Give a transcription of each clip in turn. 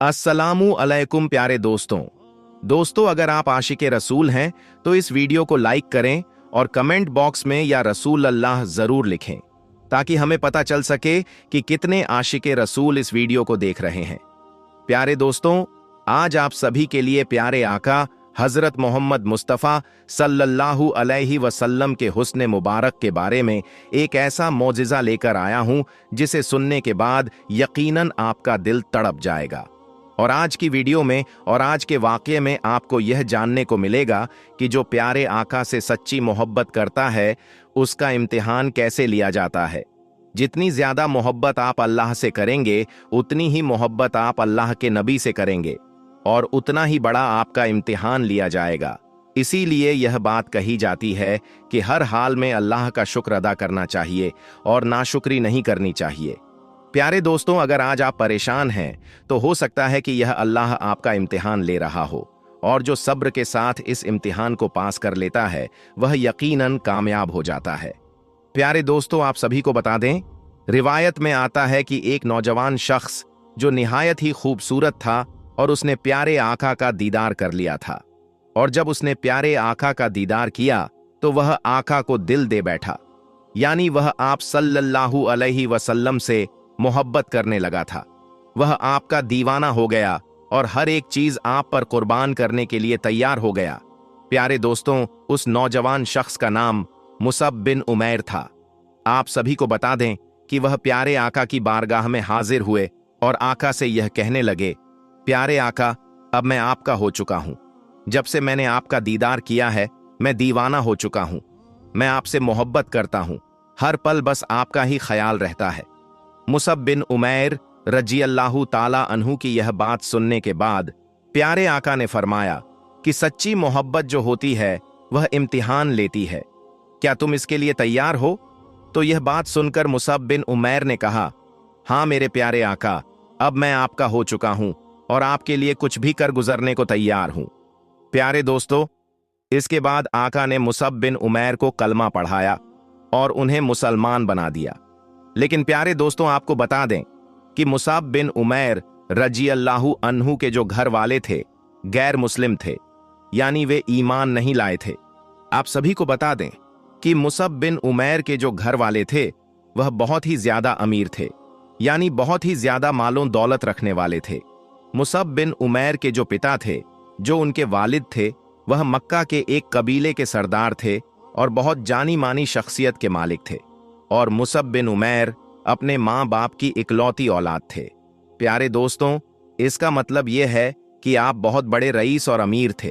अस्सलामु अलैकुम प्यारे दोस्तों, अगर आप आशिक रसूल हैं तो इस वीडियो को लाइक करें और कमेंट बॉक्स में या रसूल अल्लाह जरूर लिखें ताकि हमें पता चल सके कि कितने आशिक रसूल इस वीडियो को देख रहे हैं। प्यारे दोस्तों, आज आप सभी के लिए प्यारे आका हजरत मोहम्मद मुस्तफ़ा सल्लल्लाहु अलैहि वसल्लम के हुस्न मुबारक के बारे में एक ऐसा मौजिज़ा लेकर आया हूं जिसे सुनने के बाद यकीनन आपका दिल तड़प जाएगा। और आज की वीडियो में और आज के वाक़ये में आपको यह जानने को मिलेगा कि जो प्यारे आका से सच्ची मोहब्बत करता है उसका इम्तिहान कैसे लिया जाता है। जितनी ज़्यादा मोहब्बत आप अल्लाह से करेंगे उतनी ही मोहब्बत आप अल्लाह के नबी से करेंगे और उतना ही बड़ा आपका इम्तिहान लिया जाएगा। इसीलिए यह बात कही जाती है कि हर हाल में अल्लाह का शुक्र अदा करना चाहिए और नाशुक्री नहीं करनी चाहिए। प्यारे दोस्तों, अगर आज आप परेशान हैं तो हो सकता है कि यह अल्लाह आपका इम्तिहान ले रहा हो, और जो सब्र के साथ इस इम्तिहान को पास कर लेता है वह यकीनन कामयाब हो जाता है। प्यारे दोस्तों, आप सभी को बता दें, रिवायत में आता है कि एक नौजवान शख्स जो निहायत ही खूबसूरत था और उसने प्यारे आका का दीदार कर लिया था, और जब उसने प्यारे आका का दीदार किया तो वह आका को दिल दे बैठा, यानी वह आप सल्लल्लाहु अलैहि वसल्लम से मोहब्बत करने लगा था। वह आपका दीवाना हो गया और हर एक चीज आप पर कुर्बान करने के लिए तैयार हो गया। प्यारे दोस्तों, उस नौजवान शख्स का नाम मुसअब बिन उमैर था। आप सभी को बता दें कि वह प्यारे आका की बारगाह में हाजिर हुए और आका से यह कहने लगे, प्यारे आका, अब मैं आपका हो चुका हूं। जब से मैंने आपका दीदार किया है मैं दीवाना हो चुका हूं। मैं आपसे मोहब्बत करता हूं, हर पल बस आपका ही ख्याल रहता है। मुसअब बिन उमैर रजी अल्लाहु ताला अन्हु की यह बात सुनने के बाद प्यारे आका ने फरमाया कि सच्ची मोहब्बत जो होती है वह इम्तिहान लेती है। क्या तुम इसके लिए तैयार हो? तो यह बात सुनकर मुसअब बिन उमैर ने कहा, हाँ मेरे प्यारे आका, अब मैं आपका हो चुका हूं और आपके लिए कुछ भी कर गुजरने को तैयार हूं। प्यारे दोस्तों, इसके बाद आका ने मुसअब बिन उमैर को कलमा पढ़ाया और उन्हें मुसलमान बना दिया। लेकिन प्यारे दोस्तों, आपको बता दें कि मुसअब बिन उमैर रजी अल्लाहु अन्हु के जो घर वाले थे गैर मुस्लिम थे, यानी वे ईमान नहीं लाए थे। आप सभी को बता दें कि मुसअब बिन उमैर के जो घर वाले थे वह बहुत ही ज्यादा अमीर थे, यानी बहुत ही ज्यादा मालों दौलत रखने वाले थे। मुसअब बिन उमैर के जो पिता थे, जो उनके वालिद थे, वह मक्का के एक कबीले के सरदार थे और बहुत जानी मानी शख्सियत के मालिक थे। और मुसअब बिन उमैर अपने माँ बाप की इकलौती औलाद थे। प्यारे दोस्तों, इसका मतलब यह है कि आप बहुत बड़े रईस और अमीर थे,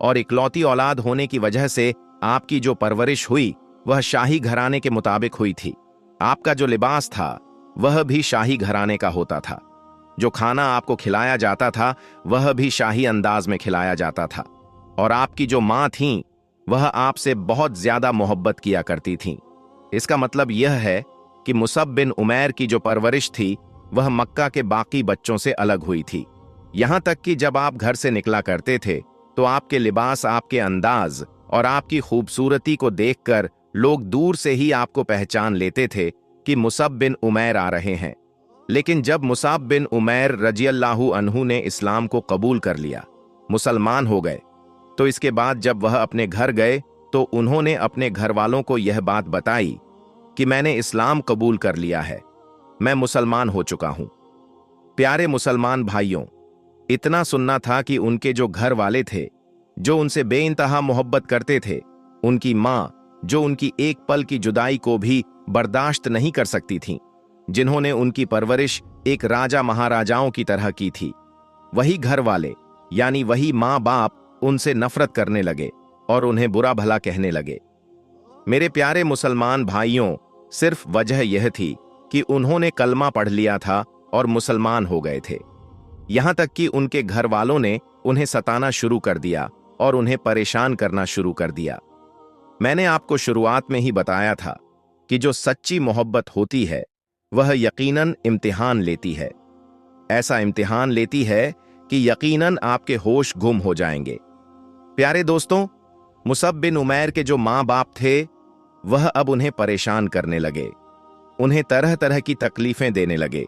और इकलौती औलाद होने की वजह से आपकी जो परवरिश हुई वह शाही घराने के मुताबिक हुई थी। आपका जो लिबास था वह भी शाही घराने का होता था। जो खाना आपको खिलाया जाता था वह भी शाही अंदाज में खिलाया जाता था। और आपकी जो माँ थीं वह आपसे बहुत ज्यादा मोहब्बत किया करती थीं। इसका मतलब यह है कि मुसअब बिन उमैर की जो परवरिश थी वह मक्का के बाकी बच्चों से अलग हुई थी। यहां तक कि जब आप घर से निकला करते थे तो आपके लिबास, आपके अंदाज और आपकी खूबसूरती को देखकर लोग दूर से ही आपको पहचान लेते थे कि मुसअब बिन उमैर आ रहे हैं। लेकिन जब मुसअब बिन उमैर रजी अल्लाहु अन्हु ने इस्लाम को कबूल कर लिया, मुसलमान हो गए, तो इसके बाद जब वह अपने घर गए तो उन्होंने अपने घर वालों को यह बात बताई कि मैंने इस्लाम कबूल कर लिया है, मैं मुसलमान हो चुका हूं। प्यारे मुसलमान भाइयों, इतना सुनना था कि उनके जो घर वाले थे, जो उनसे बेइंतहा मोहब्बत करते थे, उनकी मां जो उनकी एक पल की जुदाई को भी बर्दाश्त नहीं कर सकती थीं, जिन्होंने उनकी परवरिश एक राजा महाराजाओं की तरह की थी, वही घर वाले यानी वही मां बाप उनसे नफरत करने लगे और उन्हें बुरा भला कहने लगे। मेरे प्यारे मुसलमान भाइयों, सिर्फ वजह यह थी कि उन्होंने कलमा पढ़ लिया था और मुसलमान हो गए थे। यहां तक कि उनके घर वालों ने उन्हें सताना शुरू कर दिया और उन्हें परेशान करना शुरू कर दिया। मैंने आपको शुरुआत में ही बताया था कि जो सच्ची मोहब्बत होती है वह यकीनन इम्तिहान लेती है। ऐसा इम्तिहान लेती है कि यकीनन आपके होश गुम हो जाएंगे। प्यारे दोस्तों, मुसअब बिन उमैर के जो माँ बाप थे वह अब उन्हें परेशान करने लगे, उन्हें तरह तरह की तकलीफें देने लगे।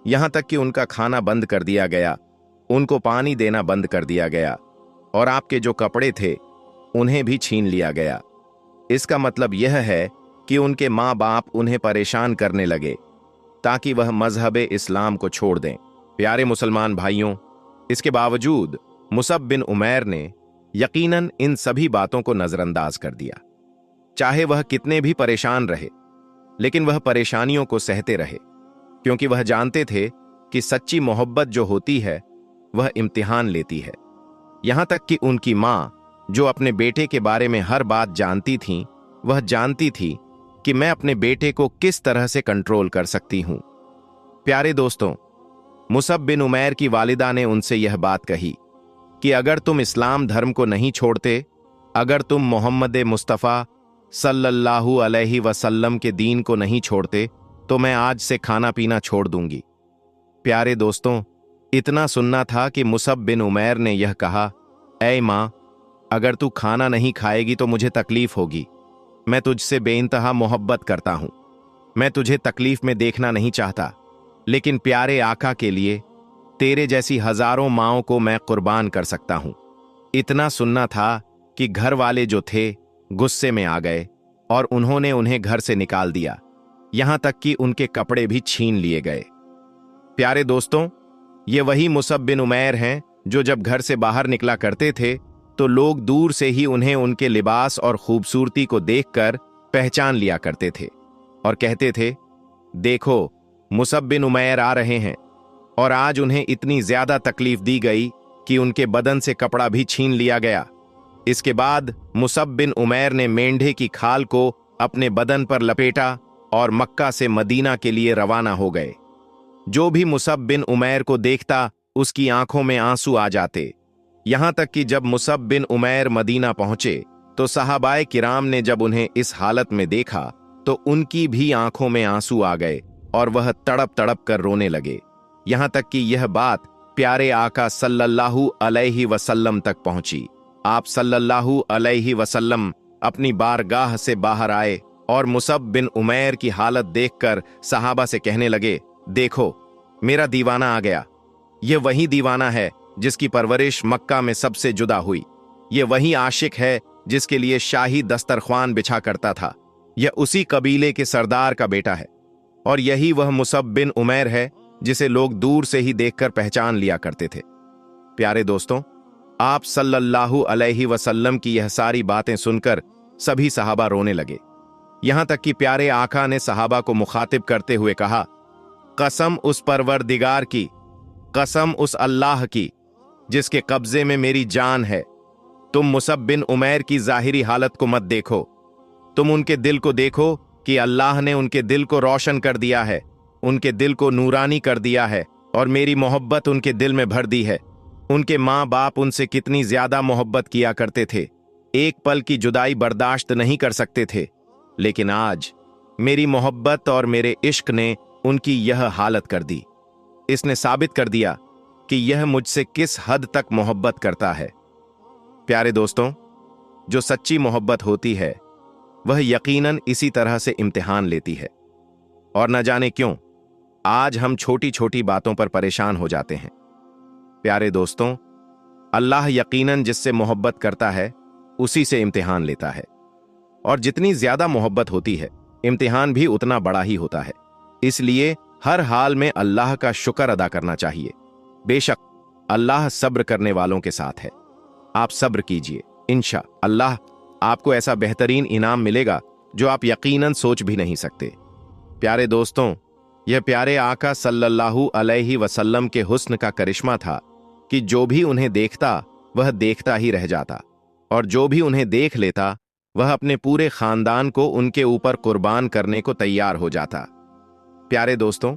यहां तक कि उनका खाना बंद कर दिया गया उनको पानी देना बंद कर दिया गया और आपके जो कपड़े थे उन्हें भी छीन लिया गया। इसका मतलब यह है कि उनके माँ बाप उन्हें परेशान करने लगे ताकि वह मजहब इस्लाम को छोड़ दें। प्यारे मुसलमान भाइयों, इसके बावजूद मुसअब बिन उमैर ने यकीनन इन सभी बातों को नजरअंदाज कर दिया। चाहे वह कितने भी परेशान रहे, लेकिन वह परेशानियों को सहते रहे, क्योंकि वह जानते थे कि सच्ची मोहब्बत जो होती है वह इम्तिहान लेती है। यहां तक कि उनकी मां, जो अपने बेटे के बारे में हर बात जानती थीं, वह जानती थी कि मैं अपने बेटे को किस तरह से कंट्रोल कर सकती हूं। प्यारे दोस्तों, मुसअब बिन उमैर की वालिदा ने उनसे यह बात कही कि अगर तुम इस्लाम धर्म को नहीं छोड़ते, अगर तुम मोहम्मद मुस्तफ़ा सल्लल्लाहु अलैहि वसल्लम के दीन को नहीं छोड़ते, तो मैं आज से खाना पीना छोड़ दूंगी। प्यारे दोस्तों, इतना सुनना था कि मुसअब बिन उमैर ने यह कहा, ऐ मां, अगर तू खाना नहीं खाएगी तो मुझे तकलीफ होगी। मैं तुझसे बेइंतहा मोहब्बत करता हूं। मैं तुझे तकलीफ में देखना नहीं चाहता, लेकिन प्यारे आका के लिए तेरे जैसी हजारों माओं को मैं कुर्बान कर सकता हूं। इतना सुनना था कि घर वाले जो थे गुस्से में आ गए और उन्होंने उन्हें घर से निकाल दिया, यहां तक कि उनके कपड़े भी छीन लिए गए। प्यारे दोस्तों, ये वही मुसअब बिन उमैर हैं जो जब घर से बाहर निकला करते थे तो लोग दूर से ही उन्हें उनके लिबास और खूबसूरती को देखकर पहचान लिया करते थे और कहते थे, देखो मुसअब बिन उमैर आ रहे हैं। और आज उन्हें इतनी ज्यादा तकलीफ दी गई कि उनके बदन से कपड़ा भी छीन लिया गया। इसके बाद मुसअब बिन उमैर ने मेंढे की खाल को अपने बदन पर लपेटा और मक्का से मदीना के लिए रवाना हो गए। जो भी मुसअब बिन उमैर को देखता उसकी आंखों में आंसू आ जाते। यहां तक कि जब मुसअब बिन उमैर मदीना पहुंचे तो सहाबाए किराम ने जब उन्हें इस हालत में देखा तो उनकी भी आंखों में आंसू आ गए और वह तड़प तड़प कर रोने लगे। यहां तक कि यह बात प्यारे आका सल्लल्लाहु अलैहि वसल्लम तक पहुंची। आप सल्लल्लाहु अलैहि वसल्लम अपनी बारगाह से बाहर आए और मुसअब बिन उमैर की हालत देखकर सहाबा से कहने लगे, देखो मेरा दीवाना आ गया। यह वही दीवाना है जिसकी परवरिश मक्का में सबसे जुदा हुई। यह वही आशिक है जिसके लिए शाही दस्तरख्वान बिछा करता था। यह उसी कबीले के सरदार का बेटा है और यही वह मुसअब बिन उमैर है जिसे लोग दूर से ही देखकर पहचान लिया करते थे। प्यारे दोस्तों, आप सल्लल्लाहु अलैहि वसल्लम की यह सारी बातें सुनकर सभी सहाबा रोने लगे। यहां तक कि प्यारे आका ने सहाबा को मुखातिब करते हुए कहा, कसम उस परवरदिगार की, कसम उस अल्लाह की जिसके कब्जे में मेरी जान है, तुम मुसअब बिन उमैर की जाहिरी हालत को मत देखो, तुम उनके दिल को देखो कि अल्लाह ने उनके दिल को रोशन कर दिया है, उनके दिल को नूरानी कर दिया है और मेरी मोहब्बत उनके दिल में भर दी है। उनके माँ बाप उनसे कितनी ज्यादा मोहब्बत किया करते थे, एक पल की जुदाई बर्दाश्त नहीं कर सकते थे, लेकिन आज मेरी मोहब्बत और मेरे इश्क ने उनकी यह हालत कर दी। इसने साबित कर दिया कि यह मुझसे किस हद तक मोहब्बत करता है। प्यारे दोस्तों, जो सच्ची मोहब्बत होती है वह यकीनन इसी तरह से इम्तिहान लेती है। और न जाने क्यों आज हम छोटी छोटी बातों पर परेशान हो जाते हैं। प्यारे दोस्तों, अल्लाह यकीनन जिससे मोहब्बत करता है उसी से इम्तिहान लेता है, और जितनी ज्यादा मोहब्बत होती है इम्तिहान भी उतना बड़ा ही होता है। इसलिए हर हाल में अल्लाह का शुक्र अदा करना चाहिए। बेशक अल्लाह सब्र करने वालों के साथ है। आप सब्र कीजिए, इंशाअल्लाह आपको ऐसा बेहतरीन इनाम मिलेगा जो आप यकीनन सोच भी नहीं सकते। प्यारे दोस्तों, यह प्यारे आका सल्लल्लाहु अलैहि वसल्लम के हुस्न का करिश्मा था कि जो भी उन्हें देखता वह देखता ही रह जाता, और जो भी उन्हें देख लेता वह अपने पूरे खानदान को उनके ऊपर कुर्बान करने को तैयार हो जाता। प्यारे दोस्तों,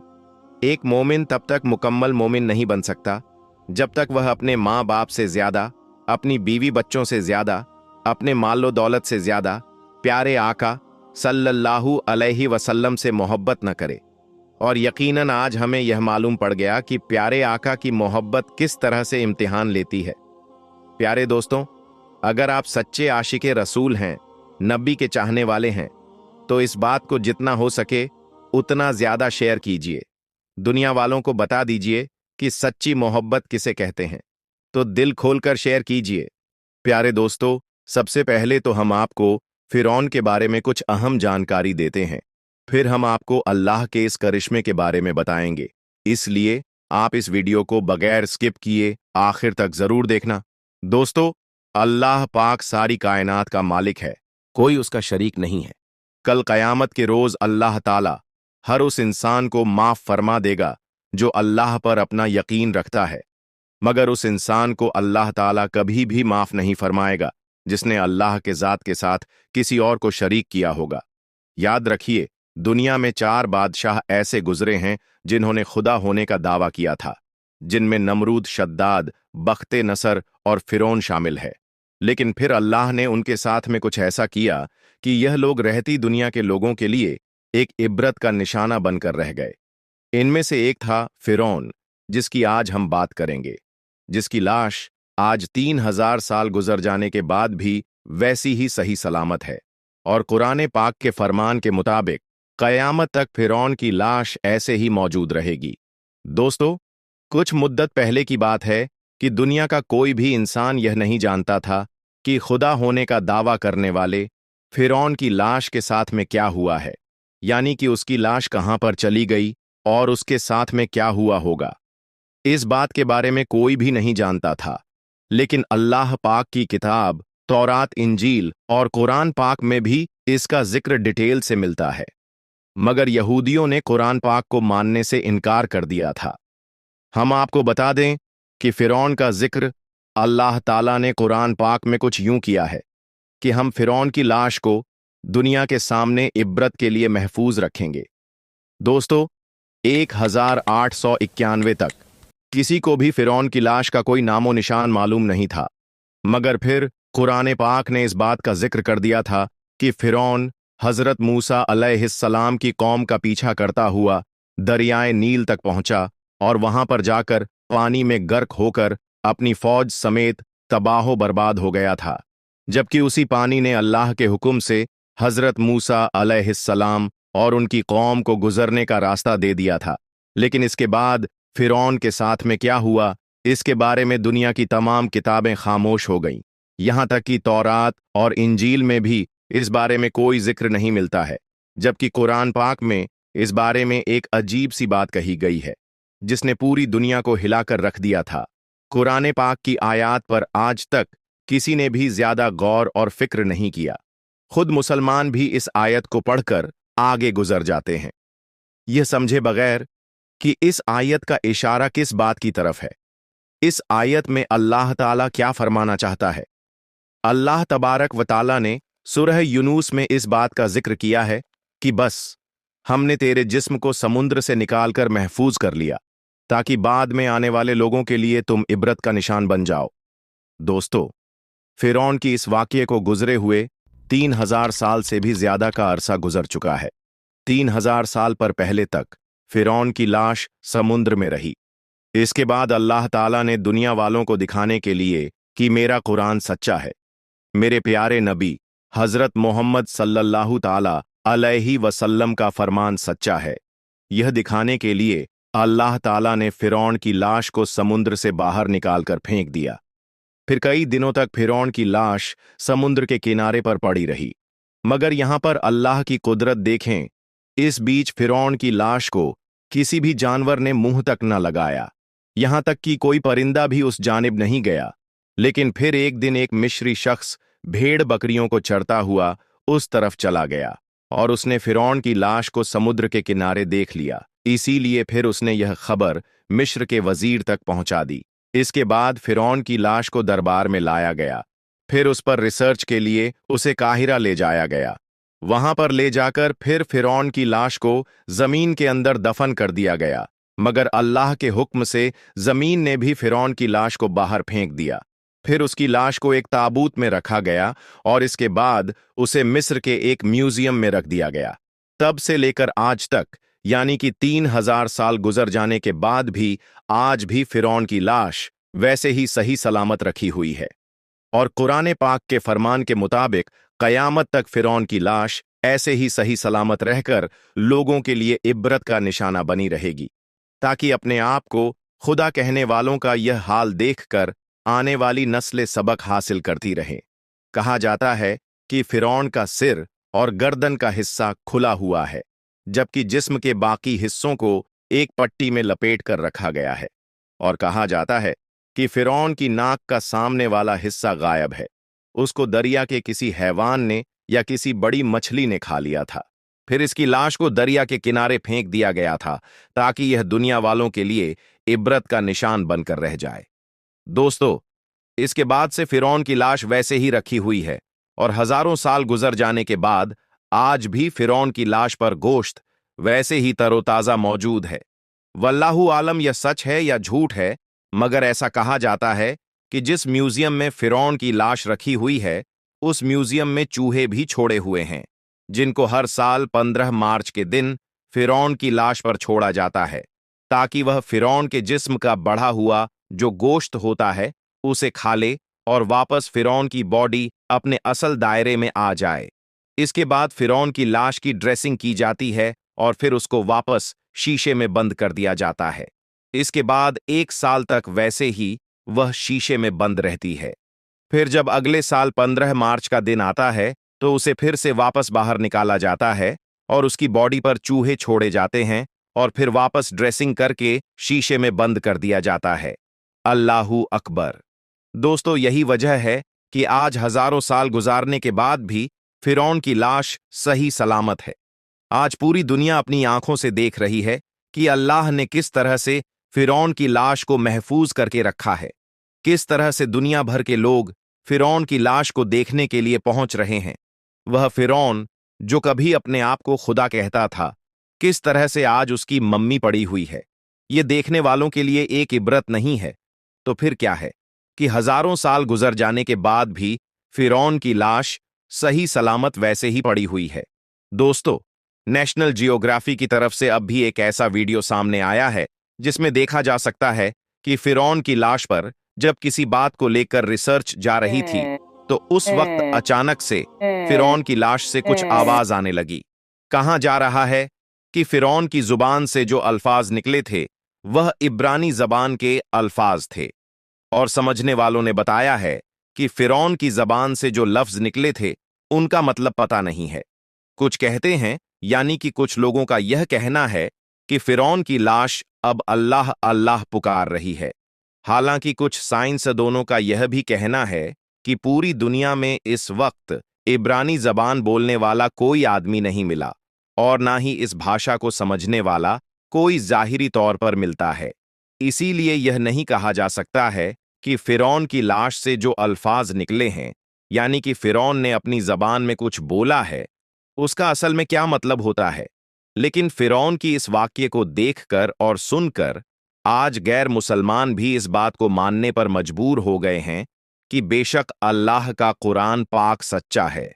एक मोमिन तब तक मुकम्मल मोमिन नहीं बन सकता जब तक वह अपने माँ बाप से ज्यादा, अपनी बीवी बच्चों से ज्यादा, अपने मालो दौलत से ज्यादा प्यारे आका सल्लल्लाहु अलैहि वसल्लम से मोहब्बत न करे। और यकीनन आज हमें यह मालूम पड़ गया कि प्यारे आका की मोहब्बत किस तरह से इम्तिहान लेती है। प्यारे दोस्तों, अगर आप सच्चे आशिके रसूल हैं, नबी के चाहने वाले हैं, तो इस बात को जितना हो सके उतना ज्यादा शेयर कीजिए। दुनिया वालों को बता दीजिए कि सच्ची मोहब्बत किसे कहते हैं, तो दिल खोलकर शेयर कीजिए। प्यारे दोस्तों, सबसे पहले तो हम आपको फिरौन के बारे में कुछ अहम जानकारी देते हैं। फिर हम आपको अल्लाह के इस करिश्मे के बारे में बताएंगे। इसलिए आप इस वीडियो को बगैर स्किप किए आखिर तक जरूर देखना। दोस्तों, अल्लाह पाक सारी कायनात का मालिक है, कोई उसका शरीक नहीं है। कल कयामत के रोज अल्लाह ताला हर उस इंसान को माफ फरमा देगा जो अल्लाह पर अपना यकीन रखता है, मगर उस इंसान को अल्लाह ताला कभी भी माफ नहीं फरमाएगा जिसने अल्लाह के जात के साथ किसी और को शरीक किया होगा। याद रखिए, दुनिया में 4 बादशाह ऐसे गुजरे हैं जिन्होंने खुदा होने का दावा किया था, जिनमें नमरूद, शद्दाद, बख्ते नसर और फिरौन शामिल है। लेकिन फिर अल्लाह ने उनके साथ में कुछ ऐसा किया कि यह लोग रहती दुनिया के लोगों के लिए एक इबरत का निशाना बनकर रह गए। इनमें से एक था फिरौन, जिसकी आज हम बात करेंगे, जिसकी लाश आज 3000 साल गुजर जाने के बाद भी वैसी ही सही सलामत है, और कुरान पाक के फरमान के मुताबिक कयामत तक फिरौन की लाश ऐसे ही मौजूद रहेगी। दोस्तों, कुछ मुद्दत पहले की बात है कि दुनिया का कोई भी इंसान यह नहीं जानता था कि खुदा होने का दावा करने वाले फिरौन की लाश के साथ में क्या हुआ है, यानी कि उसकी लाश कहां पर चली गई और उसके साथ में क्या हुआ होगा। इस बात के बारे में कोई भी नहीं जानता था, लेकिन अल्लाह पाक की किताब तौरात, इंजील और कुरान पाक में भी इसका जिक्र डिटेल से मिलता है। मगर यहूदियों ने कुरान पाक को मानने से इनकार कर दिया था। हम आपको बता दें कि फिरौन का जिक्र अल्लाह ताला ने कुरान पाक में कुछ यूं किया है कि हम फिरौन की लाश को दुनिया के सामने इब्रत के लिए महफूज रखेंगे। दोस्तों, 1891 तक किसी को भी फिरौन की लाश का कोई नामो निशान मालूम नहीं था, मगर फिर कुरान पाक ने इस बात का जिक्र कर दिया था कि फिरौन हजरत मूसा अलैहिस्सलाम की कौम का पीछा करता हुआ दरियाए नील तक पहुंचा और वहां पर जाकर पानी में गर्क होकर अपनी फौज समेत तबाहो बर्बाद हो गया था, जबकि उसी पानी ने अल्लाह के हुक्म से हजरत मूसा अलैहिस्सलाम और उनकी कौम को गुजरने का रास्ता दे दिया था। लेकिन इसके बाद फिरौन के साथ में क्या हुआ, इसके बारे में दुनिया की तमाम किताबें खामोश हो गईं। यहां तक कि तौरात और इंजील में भी इस बारे में कोई जिक्र नहीं मिलता है, जबकि कुरान पाक में इस बारे में एक अजीब सी बात कही गई है जिसने पूरी दुनिया को हिलाकर रख दिया था। कुरान पाक की आयात पर आज तक किसी ने भी ज्यादा गौर और फिक्र नहीं किया। खुद मुसलमान भी इस आयत को पढ़कर आगे गुजर जाते हैं, यह समझे बगैर कि इस आयत का इशारा किस बात की तरफ है। इस आयत में अल्लाह ताला क्या फरमाना चाहता है। अल्लाह तबारक व ताला ने सूरह यूनुस में इस बात का जिक्र किया है कि बस हमने तेरे जिस्म को समुद्र से निकालकर महफूज कर लिया ताकि बाद में आने वाले लोगों के लिए तुम इबरत का निशान बन जाओ। दोस्तों, फिरौन की इस वाकये को गुजरे हुए 3000 साल से भी ज्यादा का अरसा गुजर चुका है। 3000 साल पर पहले तक फिरौन की लाश समुद्र में रही। इसके बाद अल्लाह ताला ने दुनिया वालों को दिखाने के लिए कि मेरा कुरान सच्चा है, मेरे प्यारे नबी हजरत मोहम्मद सल्लल्लाहु ताला अलैहि वसल्लम का फरमान सच्चा है, यह दिखाने के लिए अल्लाह ताला ने फिरौन की लाश को समुद्र से बाहर निकालकर फेंक दिया। फिर कई दिनों तक फिरौन की लाश समुद्र के किनारे पर पड़ी रही। मगर यहां पर अल्लाह की कुदरत देखें, इस बीच फिरौन की लाश को किसी भी जानवर ने मुंह तक न लगाया, यहां तक कि कोई परिंदा भी उस जानिब नहीं गया। लेकिन फिर एक दिन एक मिस्री शख्स भेड़ बकरियों को चरता हुआ उस तरफ चला गया और उसने फिरौन की लाश को समुद्र के किनारे देख लिया। इसीलिए फिर उसने यह खबर मिस्र के वजीर तक पहुंचा दी। इसके बाद फिरौन की लाश को दरबार में लाया गया। फिर उस पर रिसर्च के लिए उसे काहिरा ले जाया गया। वहां पर ले जाकर फिर फिरौन की लाश को जमीन के अंदर दफन कर दिया गया, मगर अल्लाह के हुक्म से जमीन ने भी फिरौन की लाश को बाहर फेंक दिया। फिर उसकी लाश को एक ताबूत में रखा गया और इसके बाद उसे मिस्र के एक म्यूजियम में रख दिया गया। तब से लेकर आज तक, यानी कि 3000 साल गुजर जाने के बाद भी आज भी फिरौन की लाश वैसे ही सही सलामत रखी हुई है, और कुरान पाक के फरमान के मुताबिक कयामत तक फिरौन की लाश ऐसे ही सही सलामत रहकर लोगों के लिए इब्रत का निशाना बनी रहेगी, ताकि अपने आप को खुदा कहने वालों का यह हाल देखकर आने वाली नस्लें सबक हासिल करती रहें। कहा जाता है कि फिरौन का सिर और गर्दन का हिस्सा खुला हुआ है, जबकि जिस्म के बाकी हिस्सों को एक पट्टी में लपेट कर रखा गया है। और कहा जाता है कि फिरौन की नाक का सामने वाला हिस्सा गायब है। उसको दरिया के किसी हैवान ने या किसी बड़ी मछली ने खा लिया था। फिर इसकी लाश को दरिया के किनारे फेंक दिया गया था, ताकि यह दुनिया वालों के लिए इबरत का निशान बनकर रह जाए। दोस्तों, इसके बाद से फिरौन की लाश वैसे ही रखी हुई है, और हजारों साल गुजर जाने के बाद आज भी फिरौन की लाश पर गोश्त वैसे ही तरोताजा मौजूद है। वल्लाहु आलम यह सच है या झूठ है, मगर ऐसा कहा जाता है कि जिस म्यूजियम में फिरौन की लाश रखी हुई है, उस म्यूजियम में चूहे भी छोड़े हुए हैं, जिनको हर साल 15 मार्च के दिन फिरौन की लाश पर छोड़ा जाता है, ताकि वह फिरौन के जिस्म का बढ़ा हुआ जो गोश्त होता है उसे खा ले और वापस फिरौन की बॉडी अपने असल दायरे में आ जाए। इसके बाद फिरौन की लाश की ड्रेसिंग की जाती है और फिर उसको वापस शीशे में बंद कर दिया जाता है। इसके बाद 1 साल तक वैसे ही वह शीशे में बंद रहती है। फिर जब अगले साल 15 मार्च का दिन आता है, तो उसे फिर से वापस बाहर निकाला जाता है और उसकी बॉडी पर चूहे छोड़े जाते हैं और फिर वापस ड्रेसिंग करके शीशे में बंद कर दिया जाता है। अल्लाहू अकबर। दोस्तों, यही वजह है कि आज हजारों साल गुजारने के बाद भी फिरौन की लाश सही सलामत है। आज पूरी दुनिया अपनी आंखों से देख रही है कि अल्लाह ने किस तरह से फिरौन की लाश को महफूज करके रखा है। किस तरह से दुनिया भर के लोग फिरौन की लाश को देखने के लिए पहुंच रहे हैं। वह फिरौन जो कभी अपने आप को खुदा कहता था, किस तरह से आज उसकी मम्मी पड़ी हुई है। ये देखने वालों के लिए एक इबरत नहीं है तो फिर क्या है कि हजारों साल गुजर जाने के बाद भी फिरौन की लाश सही सलामत वैसे ही पड़ी हुई है। दोस्तों, नेशनल जियोग्राफी की तरफ से अब भी एक ऐसा वीडियो सामने आया है जिसमें देखा जा सकता है कि फिरौन की लाश पर जब किसी बात को लेकर रिसर्च जा रही थी, तो उस वक्त अचानक से फिरौन की लाश से कुछ आवाज आने लगी। कहा जा रहा है कि फिरौन की जुबान से जो अल्फाज निकले थे वह इब्रानी जबान के अल्फाज थे, और समझने वालों ने बताया है कि फिरौन की जबान से जो लफ्ज निकले थे उनका मतलब पता नहीं है। कुछ कहते हैं, यानी कि कुछ लोगों का यह कहना है कि फिरौन की लाश अब अल्लाह अल्लाह पुकार रही है। हालांकि कुछ साइंसदानों का यह भी कहना है कि पूरी दुनिया में इस वक्त इब्रानी जबान बोलने वाला कोई आदमी नहीं मिला, और ना ही इस भाषा को समझने वाला कोई जाहिरी तौर पर मिलता है। इसीलिए यह नहीं कहा जा सकता है कि फिरौन की लाश से जो अल्फाज निकले हैं, यानी कि फिरौन ने अपनी जबान में कुछ बोला है, उसका असल में क्या मतलब होता है। लेकिन फिरौन की इस वाक्य को देखकर और सुनकर आज गैर मुसलमान भी इस बात को मानने पर मजबूर हो गए हैं कि बेशक अल्लाह का कुरान पाक सच्चा है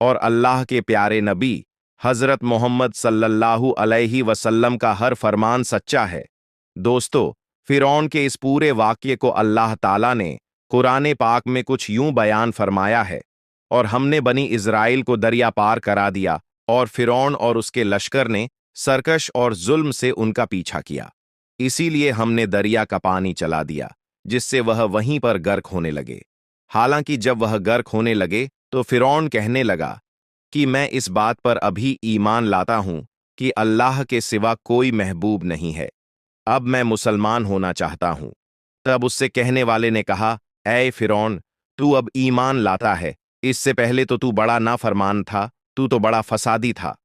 और अल्लाह के प्यारे नबी हजरत मोहम्मद सल्लल्लाहु अलैहि वसल्लम का हर फरमान सच्चा है। दोस्तों, फिरौन के इस पूरे वाक्य को अल्लाह ताला ने कुरान पाक में कुछ यूं बयान फरमाया है, और हमने बनी इज़राइल को दरिया पार करा दिया और फिरौन और उसके लश्कर ने सरकश और जुल्म से उनका पीछा किया। इसीलिए हमने दरिया का पानी चला दिया, जिससे वह वहीं पर गर्क होने लगे। हालांकि जब वह गर्क होने लगे तो फिरौन कहने लगा कि मैं इस बात पर अभी ईमान लाता हूं कि अल्लाह के सिवा कोई महबूब नहीं है। अब मैं मुसलमान होना चाहता हूं। तब उससे कहने वाले ने कहा, ऐ फिरौन, तू अब ईमान लाता है, इससे पहले तो तू बड़ा नाफरमान था, तू तो बड़ा फसादी था।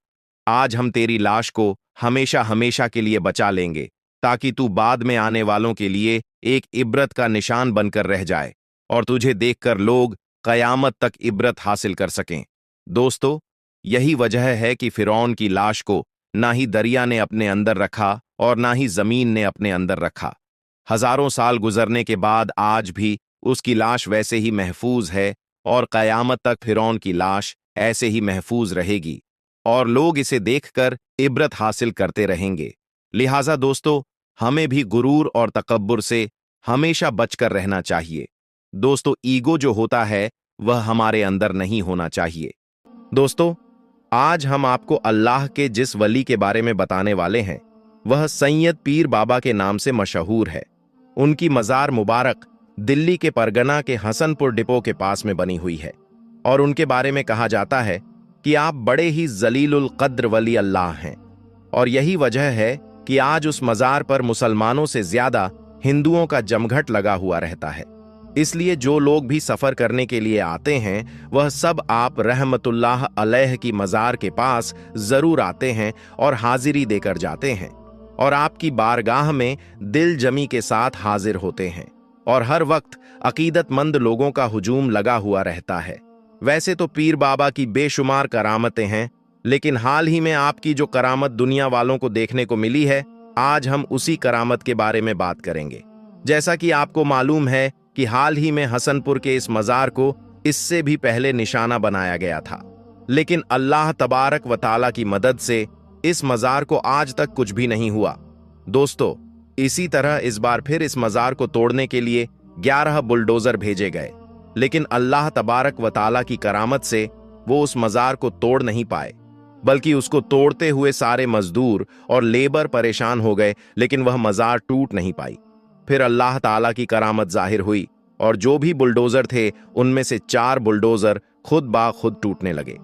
आज हम तेरी लाश को हमेशा हमेशा के लिए बचा लेंगे, ताकि तू बाद में आने वालों के लिए एक इबरत का निशान बनकर रह जाए और तुझे देखकर लोग कयामत तक इबरत हासिल कर सकें। दोस्तों, यही वजह है कि फिरौन की लाश को ना ही दरिया ने अपने अंदर रखा और ना ही जमीन ने अपने अंदर रखा। हजारों साल गुजरने के बाद आज भी उसकी लाश वैसे ही महफूज है और कयामत तक फिरौन की लाश ऐसे ही महफूज रहेगी और लोग इसे देखकर इबरत हासिल करते रहेंगे। लिहाजा दोस्तों, हमें भी गुरूर और तकब्बुर से हमेशा बचकर रहना चाहिए। दोस्तों, ईगो जो होता है वह हमारे अंदर नहीं होना चाहिए। दोस्तों, आज हम आपको अल्लाह के जिस वली के बारे में बताने वाले हैं, वह सैयद पीर बाबा के नाम से मशहूर है। उनकी मज़ार मुबारक दिल्ली के परगना के हसनपुर डिपो के पास में बनी हुई है और उनके बारे में कहा जाता है कि आप बड़े ही जलीलुल कद्र वली अल्लाह हैं। और यही वजह है कि आज उस मज़ार पर मुसलमानों से ज्यादा हिंदुओं का जमघट लगा हुआ रहता है। इसलिए जो लोग भी सफर करने के लिए आते हैं वह सब आप रहमतुल्लाह अलैह की मज़ार के पास जरूर आते हैं और हाजिरी देकर जाते हैं और आपकी बारगाह में दिल जमी के साथ हाजिर होते हैं और हर वक्त अकीदतमंद लोगों का हुजूम लगा हुआ रहता है। वैसे तो पीर बाबा की बेशुमार करामतें हैं, लेकिन हाल ही में आपकी जो करामत दुनिया वालों को देखने को मिली है, आज हम उसी करामत के बारे में बात करेंगे। जैसा कि आपको मालूम है कि हाल ही में हसनपुर के इस मज़ार को इससे भी पहले निशाना बनाया गया था, लेकिन अल्लाह तबारक व ताला की मदद से इस मज़ार को आज तक कुछ भी नहीं हुआ। दोस्तों, इसी तरह इस बार फिर इस मज़ार को तोड़ने के लिए 11 बुलडोजर भेजे गए, लेकिन अल्लाह तबारक व ताला की करामत से वो उस मज़ार को तोड़ नहीं पाए, बल्कि उसको तोड़ते हुए सारे मजदूर और लेबर परेशान हो गए, लेकिन वह मज़ार टूट नहीं पाई। फिर अल्लाह ताला की करामत जाहिर हुई और जो भी बुलडोजर थे उनमें से 4 बुलडोजर खुद ब खुद टूटने लगे।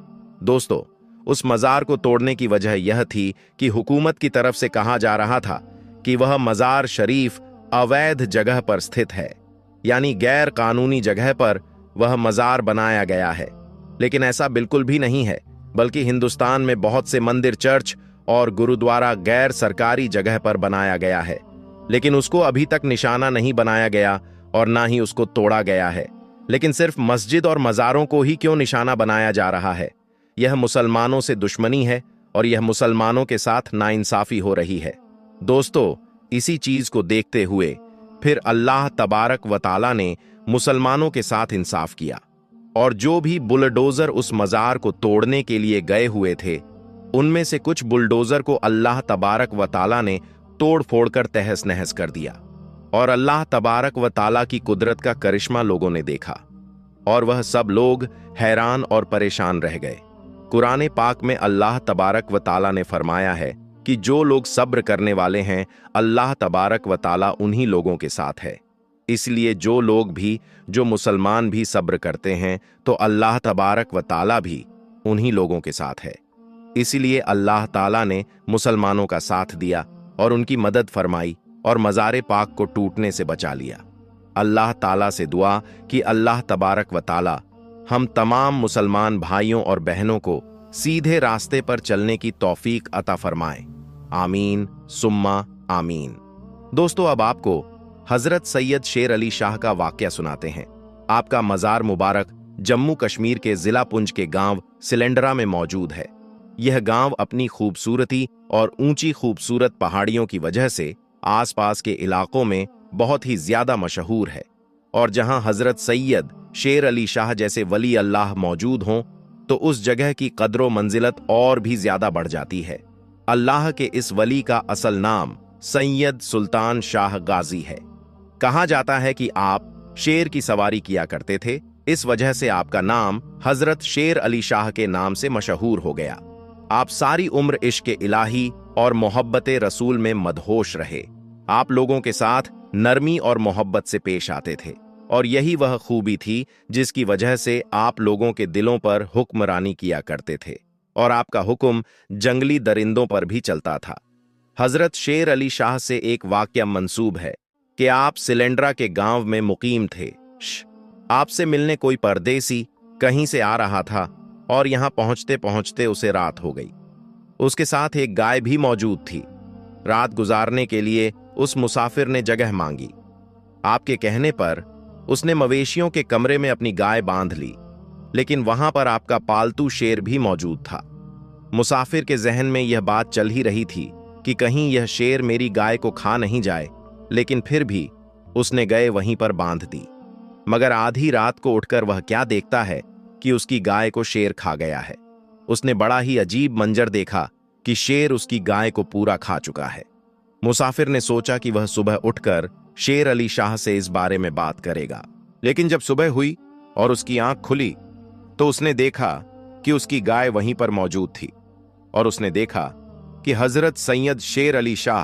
दोस्तों, उस मज़ार को तोड़ने की वजह यह थी कि हुकूमत की तरफ से कहा जा रहा था कि वह मज़ार शरीफ अवैध जगह पर स्थित है, यानी गैर कानूनी जगह पर वह मज़ार बनाया गया है। लेकिन ऐसा बिल्कुल भी नहीं है, बल्कि हिंदुस्तान में बहुत से मंदिर, चर्च और गुरुद्वारा गैर सरकारी जगह पर बनाया गया है, लेकिन उसको अभी तक निशाना नहीं बनाया गया और ना ही उसको तोड़ा गया है। लेकिन सिर्फ मस्जिद और मज़ारों को ही क्यों निशाना बनाया जा रहा है? यह मुसलमानों से दुश्मनी है और यह मुसलमानों के साथ नाइंसाफी हो रही है। दोस्तों, इसी चीज को देखते हुए फिर अल्लाह तबारक व ताला ने मुसलमानों के साथ इंसाफ किया और जो भी बुलडोजर उस मज़ार को तोड़ने के लिए गए हुए थे, उनमें से कुछ बुलडोजर को अल्लाह तबारक व ताला ने तोड़ फोड़ कर तहस नहस कर दिया और अल्लाह तबारक व ताला की कुदरत का करिश्मा लोगों ने देखा और वह सब लोग हैरान और परेशान रह गए। कुरान पाक में अल्लाह तबारक व ताला ने फरमाया है कि जो लोग सब्र करने वाले हैं, अल्लाह तबारक व ताला उन्हीं लोगों के साथ है। इसलिए जो लोग भी, जो मुसलमान भी सब्र करते हैं, तो अल्लाह तबारक व ताला भी उन्हीं लोगों के साथ है। इसलिए अल्लाह ताला ने मुसलमानों का साथ दिया और उनकी मदद फरमाई और मज़ार पाक को टूटने से बचा लिया। अल्लाह ताला से दुआ कि अल्लाह तबारक व ताला हम तमाम मुसलमान भाइयों और बहनों को सीधे रास्ते पर चलने की तौफीक अता फरमाए। आमीन सुम्मा आमीन। दोस्तों, अब आपको हजरत सैयद शेर अली शाह का वाकया सुनाते हैं। आपका मज़ार मुबारक जम्मू कश्मीर के जिला पुंछ के गांव सिलेंडरा में मौजूद है। यह गांव अपनी खूबसूरती और ऊंची खूबसूरत पहाड़ियों की वजह से आसपास के इलाकों में बहुत ही ज्यादा मशहूर है और जहां हजरत सैयद शेर अली शाह जैसे वली अल्लाह मौजूद हों तो उस जगह की कद्रो मंजिलत और भी ज्यादा बढ़ जाती है। अल्लाह के इस वली का असल नाम सैयद सुल्तान शाह गाजी है। कहा जाता है कि आप शेर की सवारी किया करते थे, इस वजह से आपका नाम हजरत शेर अली शाह के नाम से मशहूर हो गया। आप सारी उम्र इश्क इलाही और मोहब्बत रसूल में मदहोश रहे। आप लोगों के साथ नरमी और मोहब्बत से पेश आते थे और यही वह खूबी थी जिसकी वजह से आप लोगों के दिलों पर हुक्मरानी किया करते थे और आपका हुक्म जंगली दरिंदों पर भी चलता था। हजरत शेर अली शाह से एक वाकया मंसूब है कि आप सिलेंडरा के गांव में मुकीम थे। आपसे मिलने कोई परदेसी कहीं से आ रहा था और यहां पहुंचते पहुंचते उसे रात हो गई। उसके साथ एक गाय भी मौजूद थी। रात गुजारने के लिए उस मुसाफिर ने जगह मांगी। आपके कहने पर उसने मवेशियों के कमरे में अपनी गाय बांध ली, लेकिन वहां पर आपका पालतू शेर भी मौजूद था। मुसाफिर के जहन में यह बात चल ही रही थी कि कहीं यह शेर मेरी गाय को खा नहीं जाए, लेकिन फिर भी उसने गए वहीं पर बांध दी। मगर आधी रात को उठकर वह क्या देखता है कि उसकी गाय को शेर खा गया है। उसने बड़ा ही अजीब मंजर देखा कि शेर उसकी गाय को पूरा खा चुका है। मुसाफिर ने सोचा कि वह सुबह उठकर शेर अली शाह से इस बारे में बात करेगा, लेकिन जब सुबह हुई और उसकी आंख खुली तो उसने देखा कि उसकी गाय वहीं पर मौजूद थी और उसने देखा कि हजरत सैयद शेर अली शाह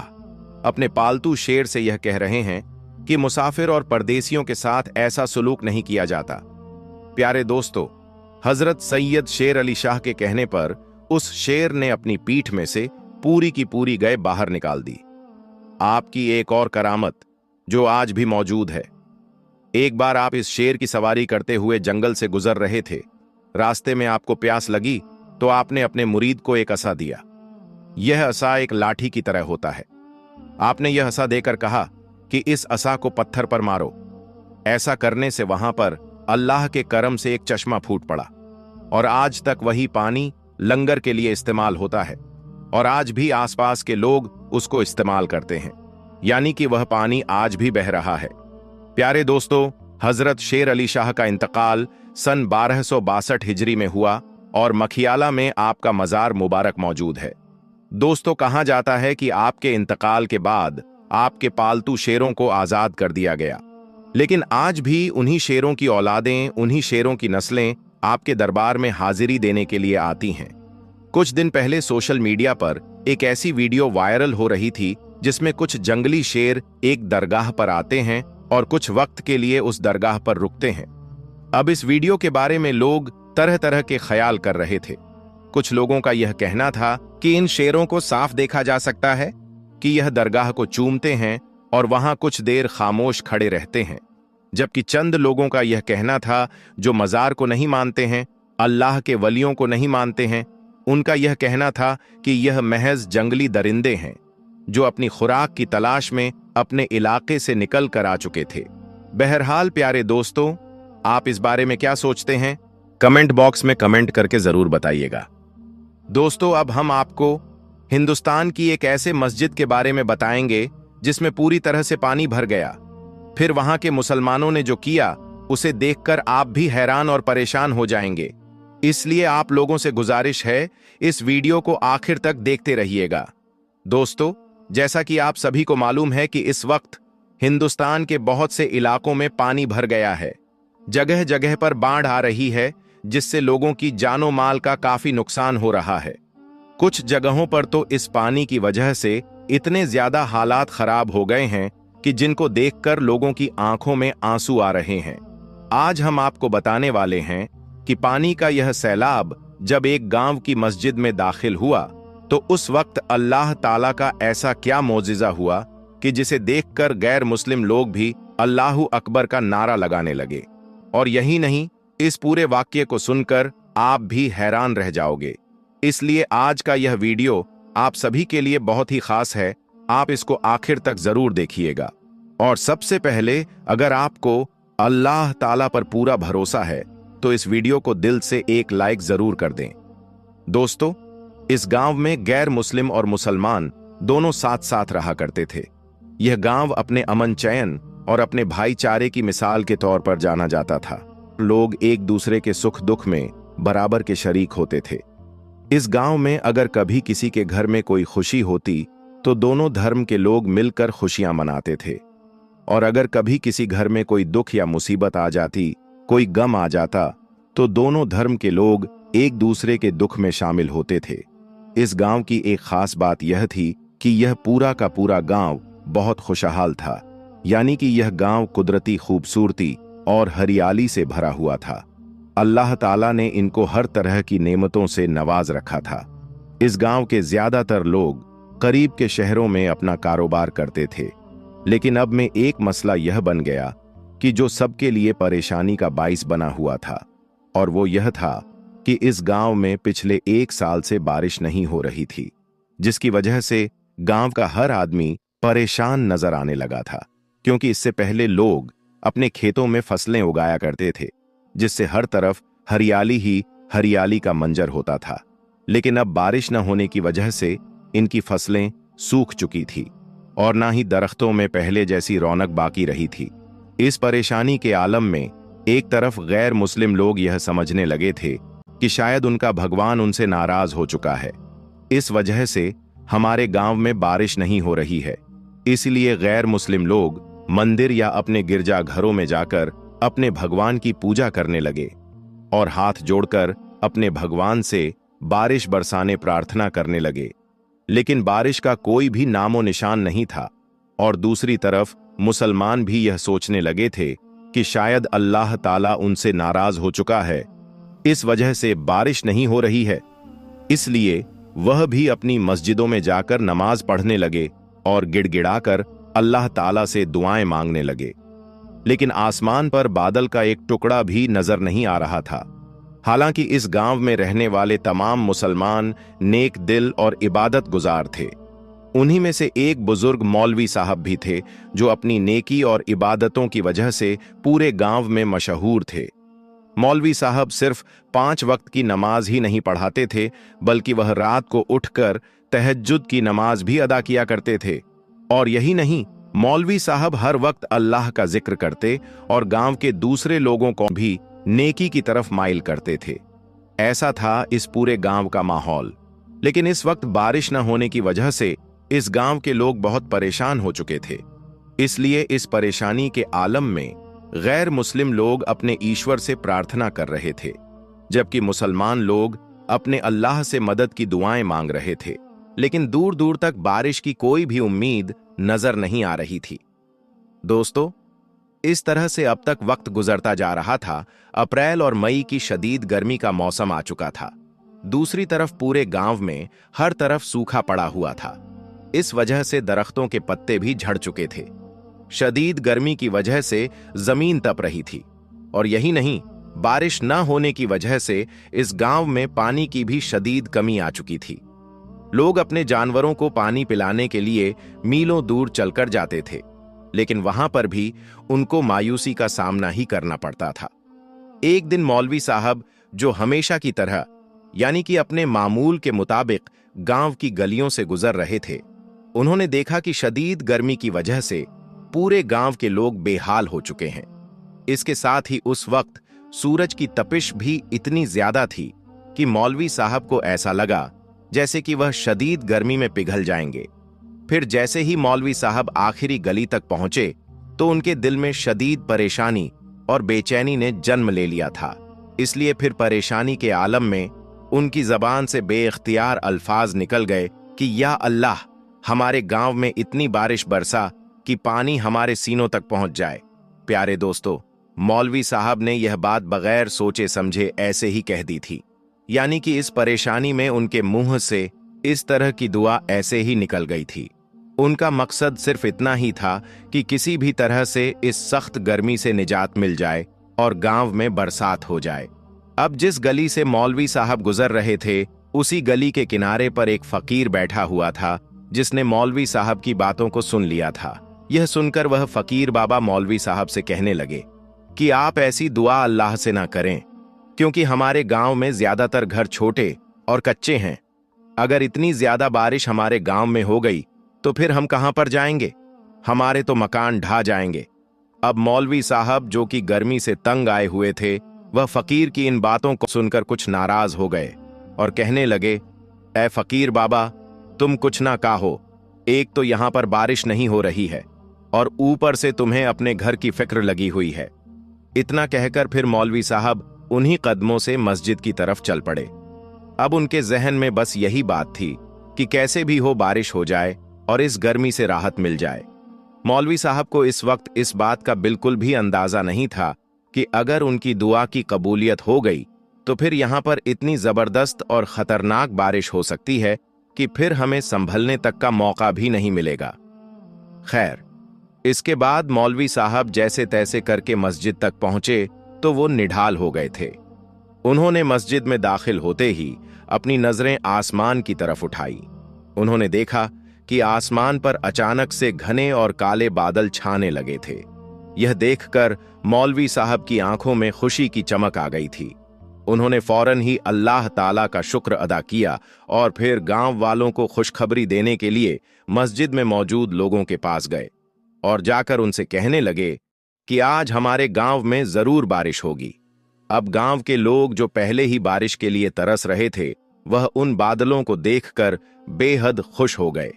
अपने पालतू शेर से यह कह रहे हैं कि मुसाफिर और परदेसियों के साथ ऐसा सुलूक नहीं किया जाता। प्यारे दोस्तों, हजरत सैयद शेर अली शाह के कहने पर उस शेर ने अपनी पीठ में से पूरी की पूरी गाय बाहर निकाल दी। आपकी एक और करामत जो आज भी मौजूद है। एक बार आप इस शेर की सवारी करते हुए जंगल से गुजर रहे थे। रास्ते में आपको प्यास लगी तो आपने अपने मुरीद को एक असा दिया। यह असा एक लाठी की तरह होता है। आपने यह असा देकर कहा कि इस असा को पत्थर पर मारो। ऐसा करने से वहां पर अल्लाह के करम से एक चश्मा फूट पड़ा और आज तक वही पानी लंगर के लिए इस्तेमाल होता है और आज भी आसपास के लोग उसको इस्तेमाल करते हैं, यानी कि वह पानी आज भी बह रहा है। प्यारे दोस्तों, हजरत शेर अली शाह का इंतकाल सन 1262 हिजरी में हुआ और मखियाला में आपका मजार मुबारक मौजूद है। दोस्तों, कहा जाता है कि आपके इंतकाल के बाद आपके पालतू शेरों को आजाद कर दिया गया, लेकिन आज भी उन्हीं शेरों की औलादें, उन्हीं शेरों की नस्लें आपके दरबार में हाजिरी देने के लिए आती हैं। कुछ दिन पहले सोशल मीडिया पर एक ऐसी वीडियो वायरल हो रही थी जिसमें कुछ जंगली शेर एक दरगाह पर आते हैं और कुछ वक्त के लिए उस दरगाह पर रुकते हैं। अब इस वीडियो के बारे में लोग तरह तरह के ख्याल कर रहे थे। कुछ लोगों का यह कहना था कि इन शेरों को साफ देखा जा सकता है कि यह दरगाह को चूमते हैं और वहां कुछ देर खामोश खड़े रहते हैं, जबकि चंद लोगों का यह कहना था जो मजार को नहीं मानते हैं, अल्लाह के वलियों को नहीं मानते हैं, उनका यह कहना था कि यह महज जंगली दरिंदे हैं जो अपनी खुराक की तलाश में अपने इलाके से निकल कर आ चुके थे। बहरहाल प्यारे दोस्तों, आप इस बारे में क्या सोचते हैं? कमेंट बॉक्स में कमेंट करके जरूर बताइएगा। दोस्तों, अब हम आपको हिंदुस्तान की एक ऐसे मस्जिद के बारे में बताएंगे जिसमें पूरी तरह से पानी भर गया। फिर वहां के मुसलमानों ने जो किया उसे देखकर आप भी हैरान और परेशान हो जाएंगे। इसलिए आप लोगों से गुजारिश है, इस वीडियो को आखिर तक देखते रहिएगा। दोस्तों, जैसा कि आप सभी को मालूम है कि इस वक्त हिंदुस्तान के बहुत से इलाकों में पानी भर गया है। जगह जगह पर बाढ़ आ रही है जिससे लोगों की जानो माल का काफी नुकसान हो रहा है। कुछ जगहों पर तो इस पानी की वजह से इतने ज्यादा हालात खराब हो गए हैं कि जिनको देखकर लोगों की आंखों में आंसू आ रहे हैं। आज हम आपको बताने वाले हैं कि पानी का यह सैलाब जब एक गांव की मस्जिद में दाखिल हुआ तो उस वक्त अल्लाह ताला का ऐसा क्या मौजिज़ा हुआ कि जिसे देखकर गैर मुस्लिम लोग भी अल्लाहु अकबर का नारा लगाने लगे। और यही नहीं, इस पूरे वाक्य को सुनकर आप भी हैरान रह जाओगे। इसलिए आज का यह वीडियो आप सभी के लिए बहुत ही खास है। आप इसको आखिर तक जरूर देखिएगा। और सबसे पहले, अगर आपको अल्लाह ताला पर पूरा भरोसा है तो इस वीडियो को दिल से एक लाइक जरूर कर दें। दोस्तों, इस गांव में गैर मुस्लिम और मुसलमान दोनों साथ साथ रहा करते थे। यह गांव अपने अमन चैन और अपने भाईचारे की मिसाल के तौर पर जाना जाता था। लोग एक दूसरे के सुख दुख में बराबर के शरीक होते थे। इस गांव में अगर कभी किसी के घर में कोई खुशी होती तो दोनों धर्म के लोग मिलकर खुशियां मनाते थे, और अगर कभी किसी घर में कोई दुख या मुसीबत आ जाती, कोई गम आ जाता, तो दोनों धर्म के लोग एक दूसरे के दुख में शामिल होते थे। इस गांव की एक खास बात यह थी कि यह पूरा का पूरा गांव बहुत खुशहाल था, यानी कि यह गांव कुदरती खूबसूरती और हरियाली से भरा हुआ था। अल्लाह ताला ने इनको हर तरह की नेमतों से नवाज रखा था। इस गांव के ज्यादातर लोग करीब के शहरों में अपना कारोबार करते थे, लेकिन अब में एक मसला यह बन गया कि जो सबके लिए परेशानी का बाइस बना हुआ था, और वो यह था कि इस गांव में पिछले 1 साल से बारिश नहीं हो रही थी, जिसकी वजह से गांव का हर आदमी परेशान नजर आने लगा था। क्योंकि इससे पहले लोग अपने खेतों में फसलें उगाया करते थे, जिससे हर तरफ हरियाली ही हरियाली का मंजर होता था। लेकिन अब बारिश न होने की वजह से इनकी फसलें सूख चुकी थी और ना ही दरख्तों में पहले जैसी रौनक बाकी रही थी। इस परेशानी के आलम में एक तरफ गैर मुस्लिम लोग यह समझने लगे थे कि शायद उनका भगवान उनसे नाराज हो चुका है, इस वजह से हमारे गांव में बारिश नहीं हो रही है। इसलिए गैर मुस्लिम लोग मंदिर या अपने गिरजा घरों में जाकर अपने भगवान की पूजा करने लगे और हाथ जोड़कर अपने भगवान से बारिश बरसाने प्रार्थना करने लगे। लेकिन बारिश का कोई भी नामो निशान नहीं था। और दूसरी तरफ मुसलमान भी यह सोचने लगे थे कि शायद अल्लाह ताला उनसे नाराज हो चुका है, इस वजह से बारिश नहीं हो रही है। इसलिए वह भी अपनी मस्जिदों में जाकर नमाज पढ़ने लगे और गिड़गिड़ाकर अल्लाह ताला से दुआएं मांगने लगे। लेकिन आसमान पर बादल का एक टुकड़ा भी नजर नहीं आ रहा था। हालांकि इस गांव में रहने वाले तमाम मुसलमान नेक दिल और इबादत गुजार थे। उन्हीं में से एक बुजुर्ग मौलवी साहब भी थे जो अपनी नेकी और इबादतों की वजह से पूरे गांव में मशहूर थे। मौलवी साहब सिर्फ 5 वक्त की नमाज ही नहीं पढ़ाते थे, बल्कि वह रात को उठकर तहज्जुद की नमाज भी अदा किया करते थे। और यही नहीं, मौलवी साहब हर वक्त अल्लाह का जिक्र करते और गांव के दूसरे लोगों को भी नेकी की तरफ माइल करते थे। ऐसा था इस पूरे गांव का माहौल। लेकिन इस वक्त बारिश न होने की वजह से इस गांव के लोग बहुत परेशान हो चुके थे। इसलिए इस परेशानी के आलम में गैर मुस्लिम लोग अपने ईश्वर से प्रार्थना कर रहे थे, जबकि मुसलमान लोग अपने अल्लाह से मदद की दुआएं मांग रहे थे। लेकिन दूर दूर तक बारिश की कोई भी उम्मीद नजर नहीं आ रही थी। दोस्तों, इस तरह से अब तक वक्त गुजरता जा रहा था। अप्रैल और मई की शदीद गर्मी का मौसम आ चुका था। दूसरी तरफ पूरे गांव में हर तरफ सूखा पड़ा हुआ था। इस वजह से दरख्तों के पत्ते भी झड़ चुके थे। शदीद गर्मी की वजह से जमीन तप रही थी। और यही नहीं, बारिश न होने की वजह से इस गांव में पानी की भी शदीद कमी आ चुकी थी। लोग अपने जानवरों को पानी पिलाने के लिए मीलों दूर चलकर जाते थे, लेकिन वहां पर भी उनको मायूसी का सामना ही करना पड़ता था। एक दिन मौलवी साहब, जो हमेशा की तरह यानी कि अपने मामूल के मुताबिक गांव की गलियों से गुजर रहे थे, उन्होंने देखा कि शदीद गर्मी की वजह से पूरे गांव के लोग बेहाल हो चुके हैं। इसके साथ ही उस वक्त सूरज की तपिश भी इतनी ज्यादा थी कि मौलवी साहब को ऐसा लगा जैसे कि वह शदीद गर्मी में पिघल जाएंगे। फिर जैसे ही मौलवी साहब आखिरी गली तक पहुंचे तो उनके दिल में शदीद परेशानी और बेचैनी ने जन्म ले लिया था। इसलिए फिर परेशानी के आलम में उनकी जबान से बेइख्तियार अल्फाज निकल गए कि या अल्लाह, हमारे गांव में इतनी बारिश बरसा कि पानी हमारे सीनों तक पहुंच जाए। प्यारे दोस्तों, मौलवी साहब ने यह बात बगैर सोचे समझे ऐसे ही कह दी थी। यानी कि इस परेशानी में उनके मुंह से इस तरह की दुआ ऐसे ही निकल गई थी। उनका मकसद सिर्फ इतना ही था कि किसी भी तरह से इस सख्त गर्मी से निजात मिल जाए और गांव में बरसात हो जाए। अब जिस गली से मौलवी साहब गुजर रहे थे, उसी गली के किनारे पर एक फकीर बैठा हुआ था, जिसने मौलवी साहब की बातों को सुन लिया था। यह सुनकर वह फकीर बाबा मौलवी साहब से कहने लगे कि आप ऐसी दुआ अल्लाह से ना करें, क्योंकि हमारे गांव में ज्यादातर घर छोटे और कच्चे हैं। अगर इतनी ज्यादा बारिश हमारे गांव में हो गई तो फिर हम कहां पर जाएंगे? हमारे तो मकान ढा जाएंगे। अब मौलवी साहब, जो कि गर्मी से तंग आए हुए थे, वह फकीर की इन बातों को सुनकर कुछ नाराज हो गए और कहने लगे, ए फकीर बाबा, तुम कुछ ना कहो। एक तो यहां पर बारिश नहीं हो रही है और ऊपर से तुम्हें अपने घर की फिक्र लगी हुई है। इतना कहकर फिर मौलवी साहब उन्हीं कदमों से मस्जिद की तरफ चल पड़े। अब उनके जहन में बस यही बात थी कि कैसे भी हो बारिश हो जाए और इस गर्मी से राहत मिल जाए। मौलवी साहब को इस वक्त इस बात का बिल्कुल भी अंदाजा नहीं था कि अगर उनकी दुआ की कबूलियत हो गई तो फिर यहां पर इतनी जबरदस्त और खतरनाक बारिश हो सकती है कि फिर हमें संभलने तक का मौका भी नहीं मिलेगा। खैर, इसके बाद मौलवी साहब जैसे तैसे करके मस्जिद तक पहुंचे तो वो निढाल हो गए थे। उन्होंने मस्जिद में दाखिल होते ही अपनी नजरें आसमान की तरफ उठाई। उन्होंने देखा कि आसमान पर अचानक से घने और काले बादल छाने लगे थे। यह देखकर मौलवी साहब की आंखों में खुशी की चमक आ गई थी। उन्होंने फौरन ही अल्लाह ताला का शुक्र अदा किया और फिर गांव वालों को खुशखबरी देने के लिए मस्जिद में मौजूद लोगों के पास गए और जाकर उनसे कहने लगे कि आज हमारे गांव में जरूर बारिश होगी। अब गांव के लोग, जो पहले ही बारिश के लिए तरस रहे थे, वह उन बादलों को देखकर बेहद खुश हो गए।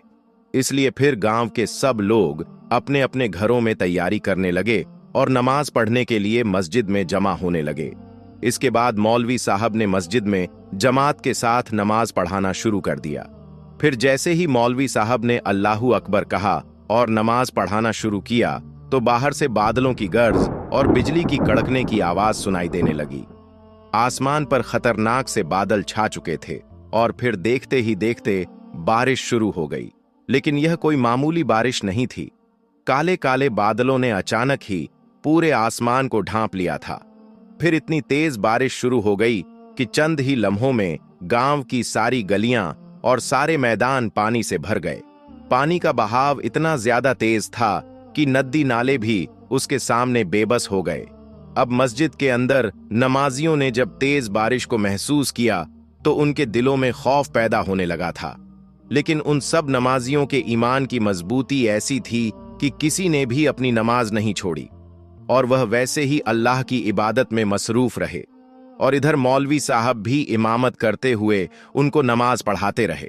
इसलिए फिर गांव के सब लोग अपने अपने घरों में तैयारी करने लगे और नमाज पढ़ने के लिए मस्जिद में जमा होने लगे। इसके बाद मौलवी साहब ने मस्जिद में जमात के साथ नमाज पढ़ाना शुरू कर दिया। फिर जैसे ही मौलवी साहब ने अल्लाहू अकबर कहा और नमाज पढ़ाना शुरू किया तो बाहर से बादलों की गर्ज और बिजली की कड़कने की आवाज सुनाई देने लगी। आसमान पर खतरनाक से बादल छा चुके थे और फिर देखते ही देखते बारिश शुरू हो गई। लेकिन यह कोई मामूली बारिश नहीं थी। काले काले बादलों ने अचानक ही पूरे आसमान को ढांप लिया था। फिर इतनी तेज बारिश शुरू हो गई कि चंद ही लम्हों में गांव की सारी गलियां और सारे मैदान पानी से भर गए। पानी का बहाव इतना ज्यादा तेज था कि नदी नाले भी उसके सामने बेबस हो गए। अब मस्जिद के अंदर नमाजियों ने जब तेज बारिश को महसूस किया तो उनके दिलों में खौफ पैदा होने लगा था। लेकिन उन सब नमाजियों के ईमान की मजबूती ऐसी थी कि किसी ने भी अपनी नमाज नहीं छोड़ी और वह वैसे ही अल्लाह की इबादत में मसरूफ रहे। और इधर मौलवी साहब भी इमामत करते हुए उनको नमाज पढ़ाते रहे।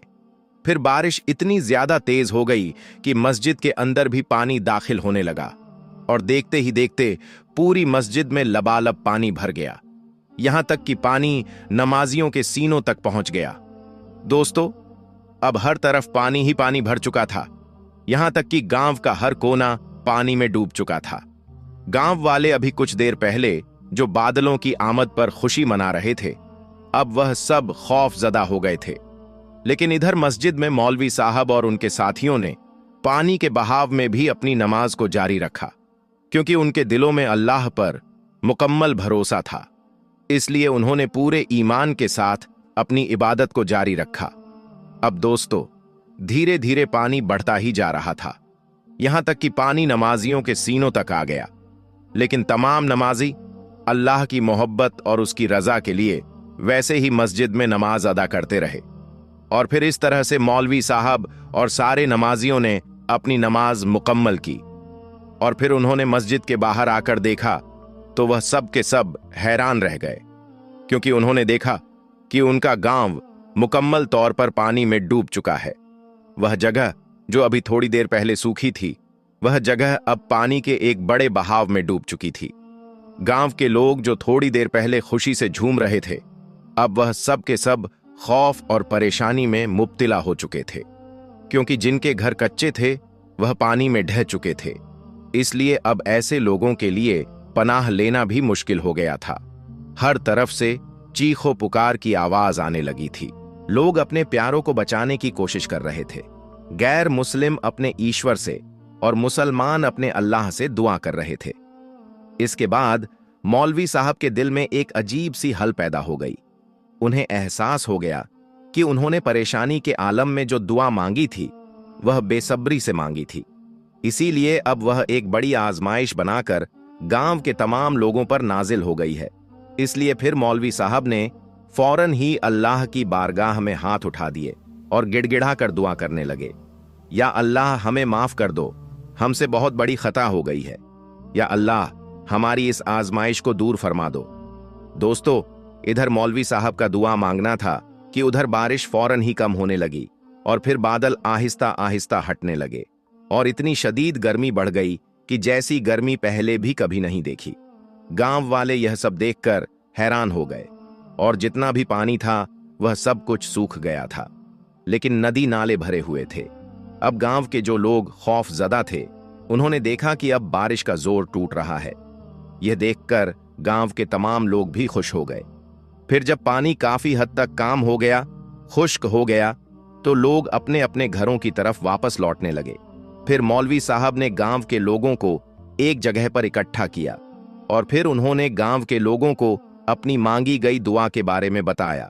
फिर बारिश इतनी ज्यादा तेज हो गई कि मस्जिद के अंदर भी पानी दाखिल होने लगा और देखते ही देखते पूरी मस्जिद में लबालब पानी भर गया। यहां तक कि पानी नमाजियों के सीनों तक पहुंच गया। दोस्तों, अब हर तरफ पानी ही पानी भर चुका था। यहां तक कि गांव का हर कोना पानी में डूब चुका था। गांव वाले अभी कुछ देर पहले जो बादलों की आमद पर खुशी मना रहे थे, अब वह सब खौफजदा हो गए थे। लेकिन इधर मस्जिद में मौलवी साहब और उनके साथियों ने पानी के बहाव में भी अपनी नमाज को जारी रखा, क्योंकि उनके दिलों में अल्लाह पर मुकम्मल भरोसा था। इसलिए उन्होंने पूरे ईमान के साथ अपनी इबादत को जारी रखा। अब दोस्तों, धीरे धीरे पानी बढ़ता ही जा रहा था, यहां तक कि पानी नमाजियों के सीनों तक आ गया। लेकिन तमाम नमाजी अल्लाह की मोहब्बत और उसकी रजा के लिए वैसे ही मस्जिद में नमाज अदा करते रहे। और फिर इस तरह से मौलवी साहब और सारे नमाजियों ने अपनी नमाज मुकम्मल की। और फिर उन्होंने मस्जिद के बाहर आकर देखा तो वह सब के सब हैरान रह गए, क्योंकि उन्होंने देखा कि उनका गांव मुकम्मल तौर पर पानी में डूब चुका है। वह जगह जो अभी थोड़ी देर पहले सूखी थी, वह जगह अब पानी के एक बड़े बहाव में डूब चुकी थी। गांव के लोग जो थोड़ी देर पहले खुशी से झूम रहे थे, अब वह सब के सब खौफ और परेशानी में मुब्तिला हो चुके थे, क्योंकि जिनके घर कच्चे थे वह पानी में ढह चुके थे। इसलिए अब ऐसे लोगों के लिए पनाह लेना भी मुश्किल हो गया था। हर तरफ से चीखों पुकार की आवाज आने लगी थी। लोग अपने प्यारों को बचाने की कोशिश कर रहे थे। गैर मुस्लिम अपने ईश्वर से और मुसलमान अपने अल्लाह से दुआ कर रहे थे। इसके बाद मौलवी साहब के दिल में एक अजीब सी हल पैदा हो गई। उन्हें एहसास हो गया कि उन्होंने परेशानी के आलम में जो दुआ मांगी थी वह बेसब्री से मांगी थी। इसीलिए अब वह एक बड़ी आजमाइश बनाकर गांव के तमाम लोगों पर नाजिल हो गई है। इसलिए फिर मौलवी साहब ने फौरन ही अल्लाह की बारगाह में हाथ उठा दिए और गिड़गिड़ा कर दुआ करने लगे, या अल्लाह हमें माफ कर दो, हमसे बहुत बड़ी खता हो गई है। या अल्लाह हमारी इस आजमाइश को दूर फरमा दो। दोस्तों, इधर मौलवी साहब का दुआ मांगना था कि उधर बारिश फौरन ही कम होने लगी और फिर बादल आहिस्ता आहिस्ता हटने लगे और इतनी शदीद गर्मी बढ़ गई कि जैसी गर्मी पहले भी कभी नहीं देखी। गांव वाले यह सब देखकर हैरान हो गए और जितना भी पानी था वह सब कुछ सूख गया था, लेकिन नदी नाले भरे हुए थे। अब गांव के जो लोग खौफजदा थे, उन्होंने देखा कि अब बारिश का जोर टूट रहा है। यह देखकर गांव के तमाम लोग भी खुश हो गए। फिर जब पानी काफी हद तक काम हो गया, खुश्क हो गया, तो लोग अपने अपने घरों की तरफ वापस लौटने लगे। फिर मौलवी साहब ने गांव के लोगों को एक जगह पर इकट्ठा किया और फिर उन्होंने गांव के लोगों को अपनी मांगी गई दुआ के बारे में बताया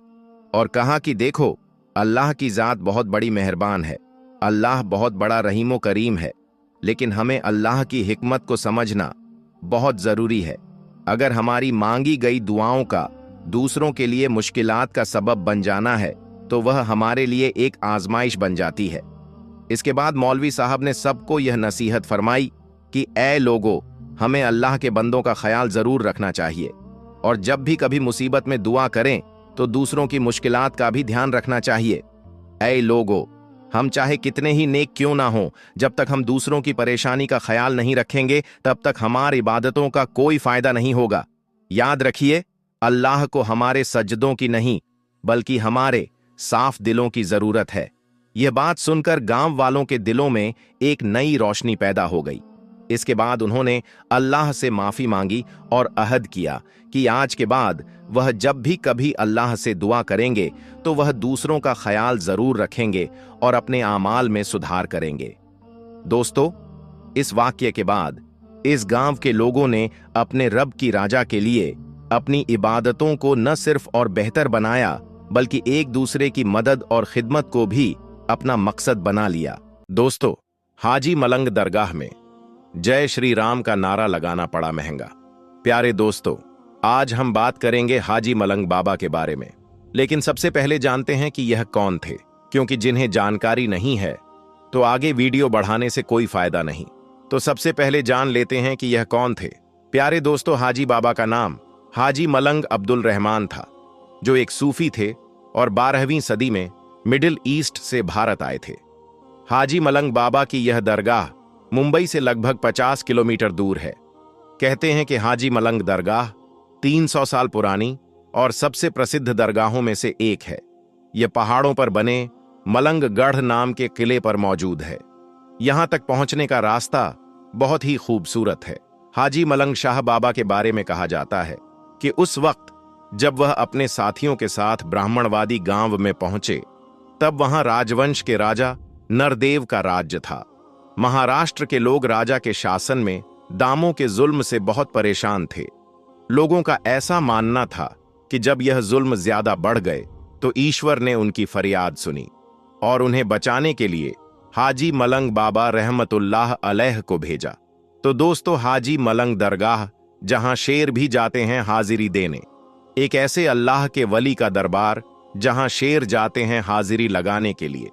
और कहा कि देखो, अल्लाह की जात बहुत बड़ी मेहरबान है, अल्लाह बहुत बड़ा रहीमो करीम है, लेकिन हमें अल्लाह की हिकमत को समझना बहुत जरूरी है। अगर हमारी मांगी गई दुआओं का दूसरों के लिए मुश्किलात का सबब बन जाना है तो वह हमारे लिए एक आजमाइश बन जाती है। इसके बाद मौलवी साहब ने सबको यह नसीहत फरमाई कि ऐ लोगो, हमें अल्लाह के बंदों का ख्याल जरूर रखना चाहिए और जब भी कभी मुसीबत में दुआ करें तो दूसरों की मुश्किलात का भी ध्यान रखना चाहिए। ऐ लोगो, हम चाहे कितने ही नेक क्यों ना हों, जब तक हम दूसरों की परेशानी का ख्याल नहीं रखेंगे तब तक हमारी इबादतों का कोई फायदा नहीं होगा। याद रखिए, अल्लाह को हमारे सजदों की नहीं बल्कि हमारे साफ दिलों की जरूरत है। यह बात सुनकर गांव वालों के दिलों में एक नई रोशनी पैदा हो गई इसके बाद उन्होंने अल्लाह से माफी मांगी और अहद किया कि आज के बाद वह जब भी कभी अल्लाह से दुआ करेंगे तो वह दूसरों का ख्याल जरूर रखेंगे और अपने आमाल में सुधार करेंगे। दोस्तों, इस वाक्य के बाद इस गांव के लोगों ने अपने रब की राजा के लिए अपनी इबादतों को न सिर्फ और बेहतर बनाया बल्कि एक दूसरे की मदद और खिदमत को भी अपना मकसद बना लिया। दोस्तों, हाजी मलंग दरगाह में जय श्री राम का नारा लगाना पड़ा महंगा। प्यारे दोस्तों, आज हम बात करेंगे हाजी मलंग बाबा के बारे में, लेकिन सबसे पहले जानते हैं कि यह कौन थे, क्योंकि जिन्हें जानकारी नहीं है तो आगे वीडियो बढ़ाने से कोई फायदा नहीं। तो सबसे पहले जान लेते हैं कि यह कौन थे। प्यारे दोस्तों, हाजी बाबा का नाम हाजी मलंग अब्दुल रहमान था, जो एक सूफी थे और 12वीं सदी में मिडिल ईस्ट से भारत आए थे। हाजी मलंग बाबा की यह दरगाह मुंबई से लगभग 50 किलोमीटर दूर है। कहते हैं कि हाजी मलंग दरगाह 300 साल पुरानी और सबसे प्रसिद्ध दरगाहों में से एक है। यह पहाड़ों पर बने मलंग गढ़ नाम के किले पर मौजूद है। यहां तक पहुंचने का रास्ता बहुत ही खूबसूरत है। हाजी मलंग शाह बाबा के बारे में कहा जाता है कि उस वक्त जब वह अपने साथियों के साथ ब्राह्मणवादी गांव में पहुंचे, तब वहां राजवंश के राजा नरदेव का राज्य था। महाराष्ट्र के लोग राजा के शासन में दामों के जुल्म से बहुत परेशान थे। लोगों का ऐसा मानना था कि जब यह जुल्म ज्यादा बढ़ गए तो ईश्वर ने उनकी फरियाद सुनी और उन्हें बचाने के लिए हाजी मलंग बाबा रहमतुल्लाह अलैह को भेजा। तो दोस्तों, हाजी मलंग दरगाह, जहां शेर भी जाते हैं हाजिरी देने, एक ऐसे अल्लाह के वली का दरबार जहां शेर जाते हैं हाजिरी लगाने के लिए।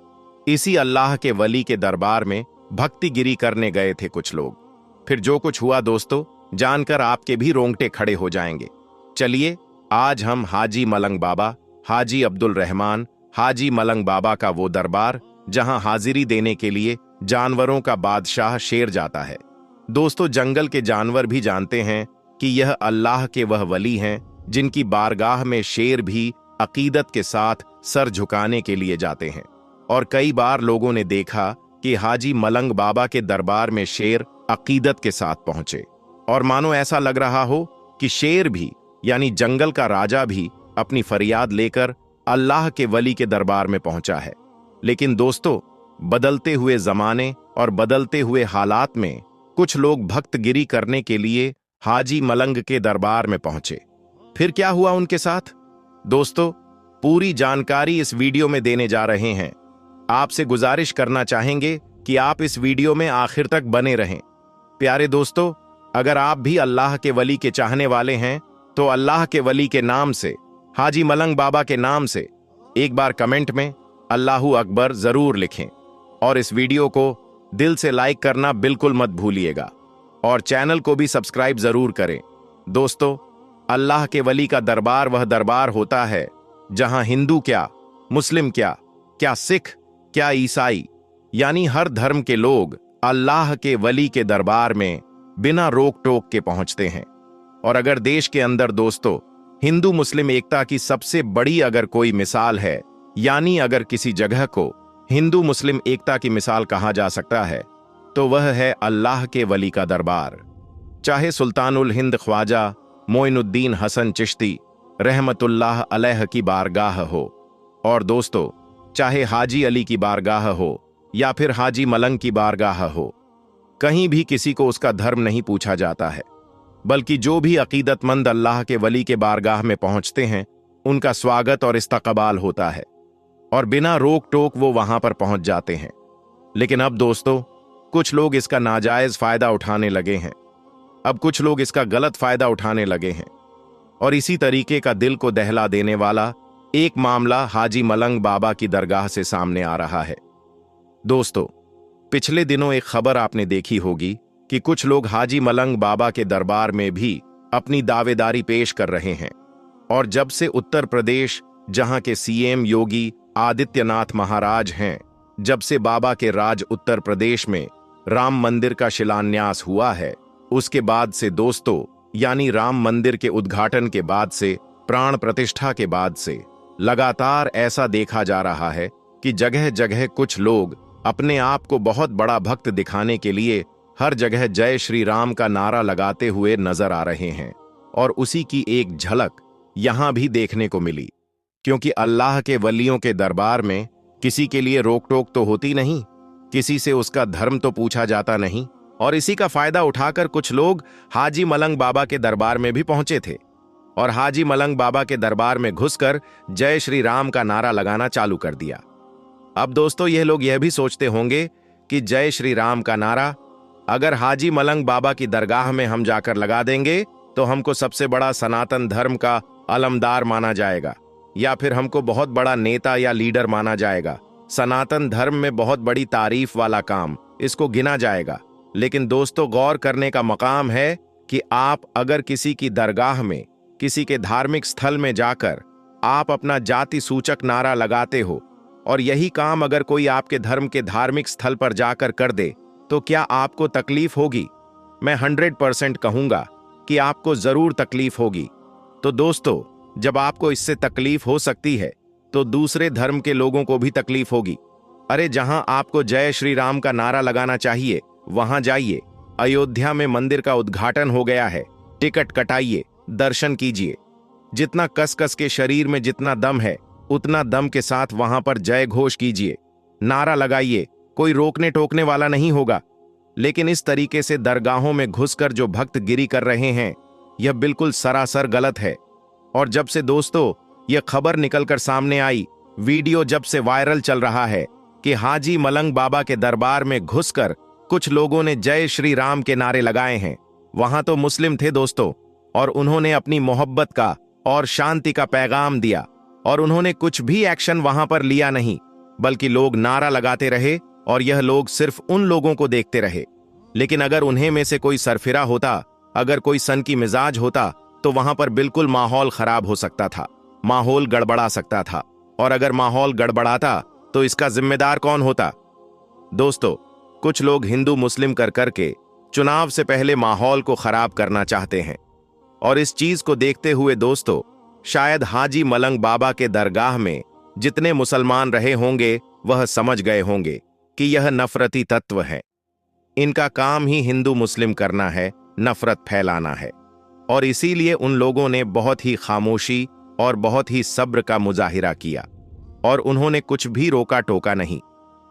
इसी अल्लाह के वली के दरबार में भक्तिगिरी करने गए थे कुछ लोग। फिर जो कुछ हुआ दोस्तों, जानकर आपके भी रोंगटे खड़े हो जाएंगे। चलिए, आज हम हाजी मलंग बाबा, हाजी अब्दुल रहमान, हाजी मलंग बाबा का वो दरबार जहां हाजिरी देने के लिए जानवरों का बादशाह शेर जाता है। दोस्तों, जंगल के जानवर भी जानते हैं कि यह अल्लाह के वह वली हैं जिनकी बारगाह में शेर भी अकीदत के साथ सर झुकाने के लिए जाते हैं। और कई बार लोगों ने देखा कि हाजी मलंग बाबा के दरबार में शेर अकीदत के साथ पहुंचे और मानो ऐसा लग रहा हो कि शेर भी, यानी जंगल का राजा भी, अपनी फरियाद लेकर अल्लाह के वली के दरबार में पहुंचा है। लेकिन दोस्तों, बदलते हुए जमाने और बदलते हुए हालात में कुछ लोग भक्तगिरी करने के लिए हाजी मलंग के दरबार में पहुंचे। फिर क्या हुआ उनके साथ? दोस्तों, पूरी जानकारी इस वीडियो में देने जा रहे हैं। आपसे गुजारिश करना चाहेंगे कि आप इस वीडियो में आखिर तक बने रहें। प्यारे दोस्तों, अगर आप भी अल्लाह के वली के चाहने वाले हैं तो अल्लाह के वली के नाम से, हाजी मलंग बाबा के नाम से एक बार कमेंट में अल्लाहू अकबर जरूर लिखें और इस वीडियो को दिल से लाइक करना बिल्कुल मत भूलिएगा और चैनल को भी सब्सक्राइब जरूर करें। दोस्तों, अल्लाह के वली का दरबार वह दरबार होता है जहां हिंदू क्या, मुस्लिम क्या सिख, क्या ईसाई, यानी हर धर्म के लोग अल्लाह के वली के दरबार में बिना रोक टोक के पहुंचते हैं। और अगर देश के अंदर दोस्तों हिंदू मुस्लिम एकता की सबसे बड़ी अगर कोई मिसाल है, यानी अगर किसी जगह को हिंदू मुस्लिम एकता की मिसाल कहा जा सकता है, तो वह है अल्लाह के वली का दरबार। चाहे सुल्तानुल हिंद ख्वाजा मोइनुद्दीन हसन चिश्ती रहमतुल्लाह अलैह की बारगाह हो, और दोस्तों चाहे हाजी अली की बारगाह हो या फिर हाजी मलंग की बारगाह हो, कहीं भी किसी को उसका धर्म नहीं पूछा जाता है, बल्कि जो भी अकीदतमंद अल्लाह के वली के बारगाह में पहुंचते हैं उनका स्वागत और इस्तकबाल होता है और बिना रोक टोक वो वहां पर पहुंच जाते हैं। लेकिन अब दोस्तों कुछ लोग इसका नाजायज फायदा उठाने लगे हैं। अब कुछ लोग इसका गलत फायदा उठाने लगे हैं और इसी तरीके का दिल को दहला देने वाला एक मामला हाजी मलंग बाबा की दरगाह से सामने आ रहा है। दोस्तों, पिछले दिनों एक खबर आपने देखी होगी कि कुछ लोग हाजी मलंग बाबा के दरबार में भी अपनी दावेदारी पेश कर रहे हैं और जब से उत्तर प्रदेश, जहां के सीएम योगी आदित्यनाथ महाराज हैं, जब से बाबा के राज उत्तर प्रदेश में राम मंदिर का शिलान्यास हुआ है, उसके बाद से दोस्तों, यानी राम मंदिर के उद्घाटन के बाद से, प्राण प्रतिष्ठा के बाद से लगातार ऐसा देखा जा रहा है कि जगह जगह कुछ लोग अपने आप को बहुत बड़ा भक्त दिखाने के लिए हर जगह जय श्री राम का नारा लगाते हुए नजर आ रहे हैं, और उसी की एक झलक यहां भी देखने को मिली। क्योंकि अल्लाह के वलियों के दरबार में किसी के लिए रोक टोक तो होती नहीं, किसी से उसका धर्म तो पूछा जाता नहीं, और इसी का फायदा उठाकर कुछ लोग हाजी मलंग बाबा के दरबार में भी पहुंचे थे और हाजी मलंग बाबा के दरबार में घुसकर जय श्री राम का नारा लगाना चालू कर दिया। अब दोस्तों, यह लोग यह भी सोचते होंगे कि जय श्री राम का नारा अगर हाजी मलंग बाबा की दरगाह में हम जाकर लगा देंगे तो हमको सबसे बड़ा सनातन धर्म का अलमदार माना जाएगा, या फिर हमको बहुत बड़ा नेता या लीडर माना जाएगा। सनातन धर्म में बहुत बड़ी तारीफ वाला काम इसको गिना जाएगा। लेकिन दोस्तों, गौर करने का मकाम है कि आप अगर किसी की दरगाह में, किसी के धार्मिक स्थल में जाकर आप अपना जाति सूचक नारा लगाते हो, और यही काम अगर कोई आपके धर्म के धार्मिक स्थल पर जाकर कर दे, तो क्या आपको तकलीफ होगी? मैं 100% कहूंगा कि आपको जरूर तकलीफ होगी। तो दोस्तों, जब आपको इससे तकलीफ हो सकती है तो दूसरे धर्म के लोगों को भी तकलीफ होगी। अरे, जहां आपको जय श्री राम का नारा लगाना चाहिए वहां जाइए। अयोध्या में मंदिर का उद्घाटन हो गया है, टिकट कटाइए, दर्शन कीजिए। जितना कस कस के शरीर में जितना दम है उतना दम के साथ वहां पर जय घोष कीजिए, नारा लगाइए, कोई रोकने टोकने वाला नहीं होगा। लेकिन इस तरीके से दरगाहों में घुसकर जो भक्त गिरी कर रहे हैं, यह बिल्कुल सरासर गलत है। और जब से दोस्तों यह खबर निकलकर सामने आई, वीडियो जब से वायरल चल रहा है कि हाजी मलंग बाबा के दरबार में घुसकर कुछ लोगों ने जय श्री राम के नारे लगाए हैं। वहां तो मुस्लिम थे दोस्तों, और उन्होंने अपनी मोहब्बत का और शांति का पैगाम दिया, और उन्होंने कुछ भी एक्शन वहां पर लिया नहीं, बल्कि लोग नारा लगाते रहे और यह लोग सिर्फ उन लोगों को देखते रहे। लेकिन अगर उन्हें में से कोई सरफिरा होता, अगर कोई सन की मिजाज होता, तो वहां पर बिल्कुल माहौल खराब हो सकता था, माहौल गड़बड़ा सकता था। और अगर माहौल गड़बड़ाता तो इसका जिम्मेदार कौन होता? दोस्तों, कुछ लोग हिंदू मुस्लिम कर करके चुनाव से पहले माहौल को खराब करना चाहते हैं। और इस चीज को देखते हुए दोस्तों, शायद हाजी मलंग बाबा के दरगाह में जितने मुसलमान रहे होंगे वह समझ गए होंगे कि यह नफरती तत्व है। इनका काम ही हिंदू मुस्लिम करना है, नफरत फैलाना है। और इसीलिए उन लोगों ने बहुत ही खामोशी और बहुत ही सब्र का मुजाहिरा किया, और उन्होंने कुछ भी रोका टोका नहीं।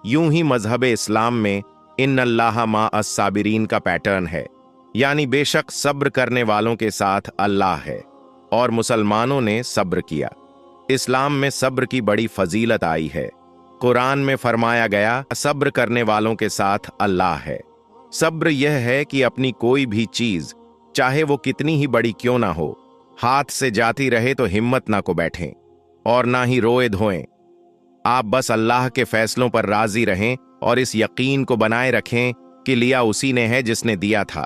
यूं ही मजहब इस्लाम में इन्नल्लाह मा अस्साबिरीन का पैटर्न है, यानी बेशक सब्र करने वालों के साथ अल्लाह है, और मुसलमानों ने सब्र किया। इस्लाम में सब्र की बड़ी फजीलत आई है। कुरान में फरमाया गया, सब्र करने वालों के साथ अल्लाह है। सब्र यह है कि अपनी कोई भी चीज, चाहे वो कितनी ही बड़ी क्यों ना हो, हाथ से जाती रहे तो हिम्मत ना को बैठें और ना ही रोए धोएं। आप बस अल्लाह के फैसलों पर राजी रहें और इस यकीन को बनाए रखें कि लिया उसी ने है जिसने दिया था।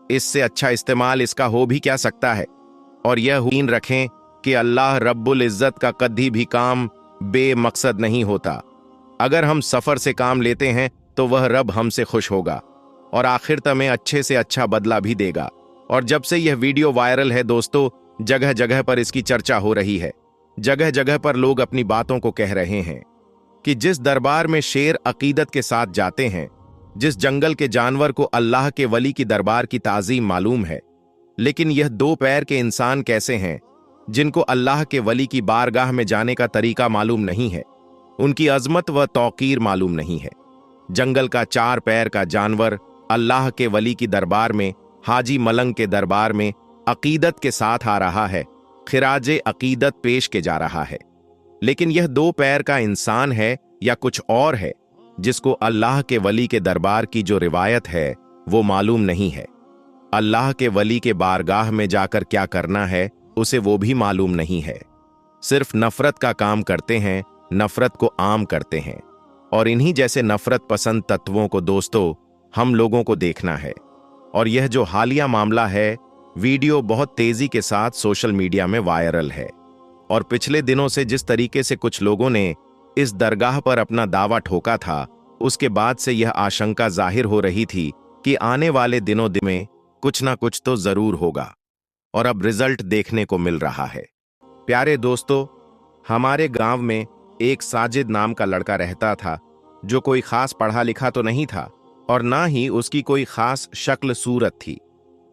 इससे अच्छा इस्तेमाल इसका हो भी क्या सकता है। और यह यकीन रखें कि अल्लाह रब्बुल इज्जत का कभी भी काम बेमकसद नहीं होता। अगर हम सफर से काम लेते हैं तो वह रब हमसे खुश होगा और आखिरत में अच्छे से अच्छा बदला भी देगा। और जब से यह वीडियो वायरल है दोस्तों, जगह जगह पर इसकी चर्चा हो रही है। जगह जगह पर लोग अपनी बातों को कह रहे हैं कि जिस दरबार में शेर अकीदत के साथ जाते हैं, जिस जंगल के जानवर को अल्लाह के वली की दरबार की ताजीम मालूम है, लेकिन यह 2 पैर के इंसान कैसे हैं जिनको अल्लाह के वली की बारगाह में जाने का तरीका मालूम नहीं है, उनकी अजमत व तौकीर मालूम नहीं है। जंगल का 4 पैर का जानवर अल्लाह के वली की दरबार में, हाजी मलंग के दरबार में अकीदत के साथ आ रहा है, खिराजे अकीदत पेश के जा रहा है। लेकिन यह 2 पैर का इंसान है या कुछ और है जिसको अल्लाह के वली के दरबार की जो रिवायत है वो मालूम नहीं है। अल्लाह के वली के बारगाह में जाकर क्या करना है उसे वो भी मालूम नहीं है। सिर्फ नफरत का काम करते हैं, नफरत को आम करते हैं। और इन्हीं जैसे नफरत पसंद तत्वों को दोस्तों हम लोगों को देखना है। और यह जो हालिया मामला है, वीडियो बहुत तेजी के साथ सोशल मीडिया में वायरल है। और पिछले दिनों से जिस तरीके से कुछ लोगों ने इस दरगाह पर अपना दावा ठोका था, उसके बाद से यह आशंका जाहिर हो रही थी कि आने वाले दिनों में कुछ ना कुछ तो जरूर होगा। और अब रिजल्ट देखने को मिल रहा है। प्यारे दोस्तों, हमारे गांव में एक साजिद नाम का लड़का रहता था, जो कोई खास पढ़ा लिखा तो नहीं था, और ना ही उसकी कोई खास शक्ल सूरत थी।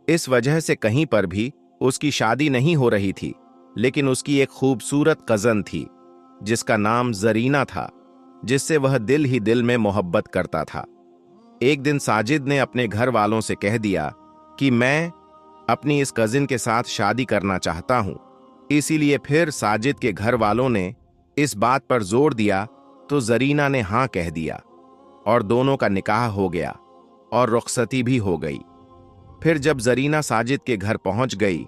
इस वजह से कहीं पर भी उसकी शादी नहीं हो रही थी। लेकिन उसकी एक खूबसूरत कजन थी जिसका नाम जरीना था, जिससे वह दिल ही दिल में मोहब्बत करता था। एक दिन साजिद ने अपने घर वालों से कह दिया कि मैं अपनी इस कजिन के साथ शादी करना चाहता हूं। इसीलिए फिर साजिद के घर वालों ने इस बात पर जोर दिया तो जरीना ने हां कह दिया और दोनों का निकाह हो गया और रुखसती भी हो गई। फिर जब जरीना साजिद के घर पहुंच गई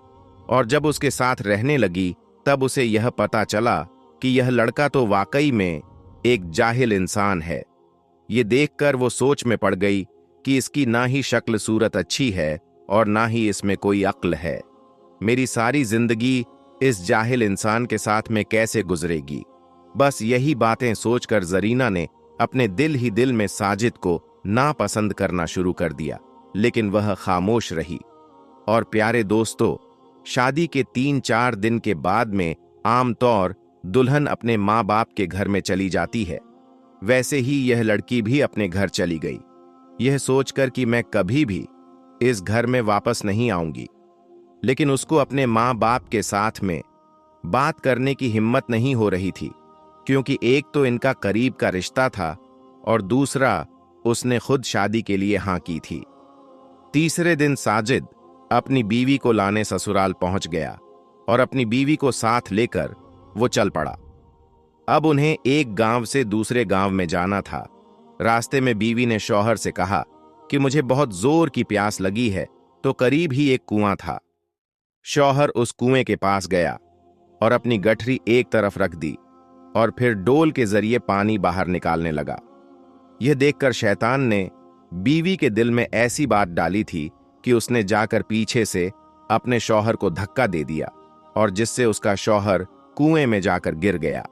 और जब उसके साथ रहने लगी, तब उसे यह पता चला कि यह लड़का तो वाकई में एक जाहिल इंसान है। ये देखकर वो सोच में पड़ गई कि इसकी ना ही शक्ल सूरत अच्छी है और ना ही इसमें कोई अक्ल है। मेरी सारी जिंदगी इस जाहिल इंसान के साथ में कैसे गुजरेगी। बस यही बातें सोचकर जरीना ने अपने दिल ही दिल में साजिद को नापसंद करना शुरू कर दिया, लेकिन वह खामोश रही। और प्यारे दोस्तों, शादी के 3-4 दिन के बाद में आमतौर दुल्हन अपने माँ बाप के घर में चली जाती है। वैसे ही यह लड़की भी अपने घर चली गई, यह सोचकर कि मैं कभी भी इस घर में वापस नहीं आऊंगी। लेकिन उसको अपने माँ बाप के साथ में बात करने की हिम्मत नहीं हो रही थी, क्योंकि एक तो इनका करीब का रिश्ता था और दूसरा उसने खुद शादी के लिए हां की थी। तीसरे दिन साजिद अपनी बीवी को लाने ससुराल पहुंच गया और अपनी बीवी को साथ लेकर वो चल पड़ा। अब उन्हें एक गांव से दूसरे गांव में जाना था। रास्ते में बीवी ने शौहर से कहा कि मुझे बहुत जोर की प्यास लगी है, तो करीब ही एक कुआं था। शौहर उस कुएं के पास गया और अपनी गठरी एक तरफ रख दी और फिर डोल के जरिए पानी बाहर निकालने लगा। यह देखकर शैतान ने बीवी के दिल में ऐसी बात डाली थी कि उसने जाकर पीछे से अपने शौहर को धक्का दे दिया और जिससे उसका शौहर कुएं में जाकर गिर गया।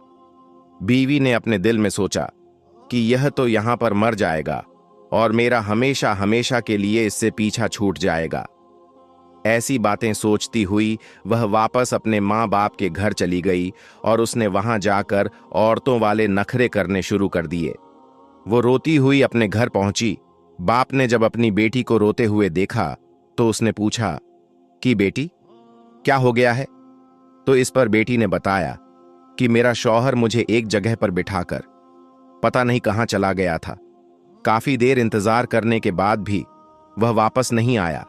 बीवी ने अपने दिल में सोचा कि यह तो यहां पर मर जाएगा और मेरा हमेशा हमेशा के लिए इससे पीछा छूट जाएगा। ऐसी बातें सोचती हुई वह वापस अपने माँ बाप के घर चली गई और उसने वहां जाकर औरतों वाले नखरे करने शुरू कर दिए। वो रोती हुई अपने घर पहुंची। बाप ने जब अपनी बेटी को रोते हुए देखा तो उसने पूछा कि बेटी, क्या हो गया है? तो इस पर बेटी ने बताया कि मेरा शौहर मुझे एक जगह पर बिठाकर पता नहीं कहां चला गया था। काफी देर इंतजार करने के बाद भी वह वापस नहीं आया।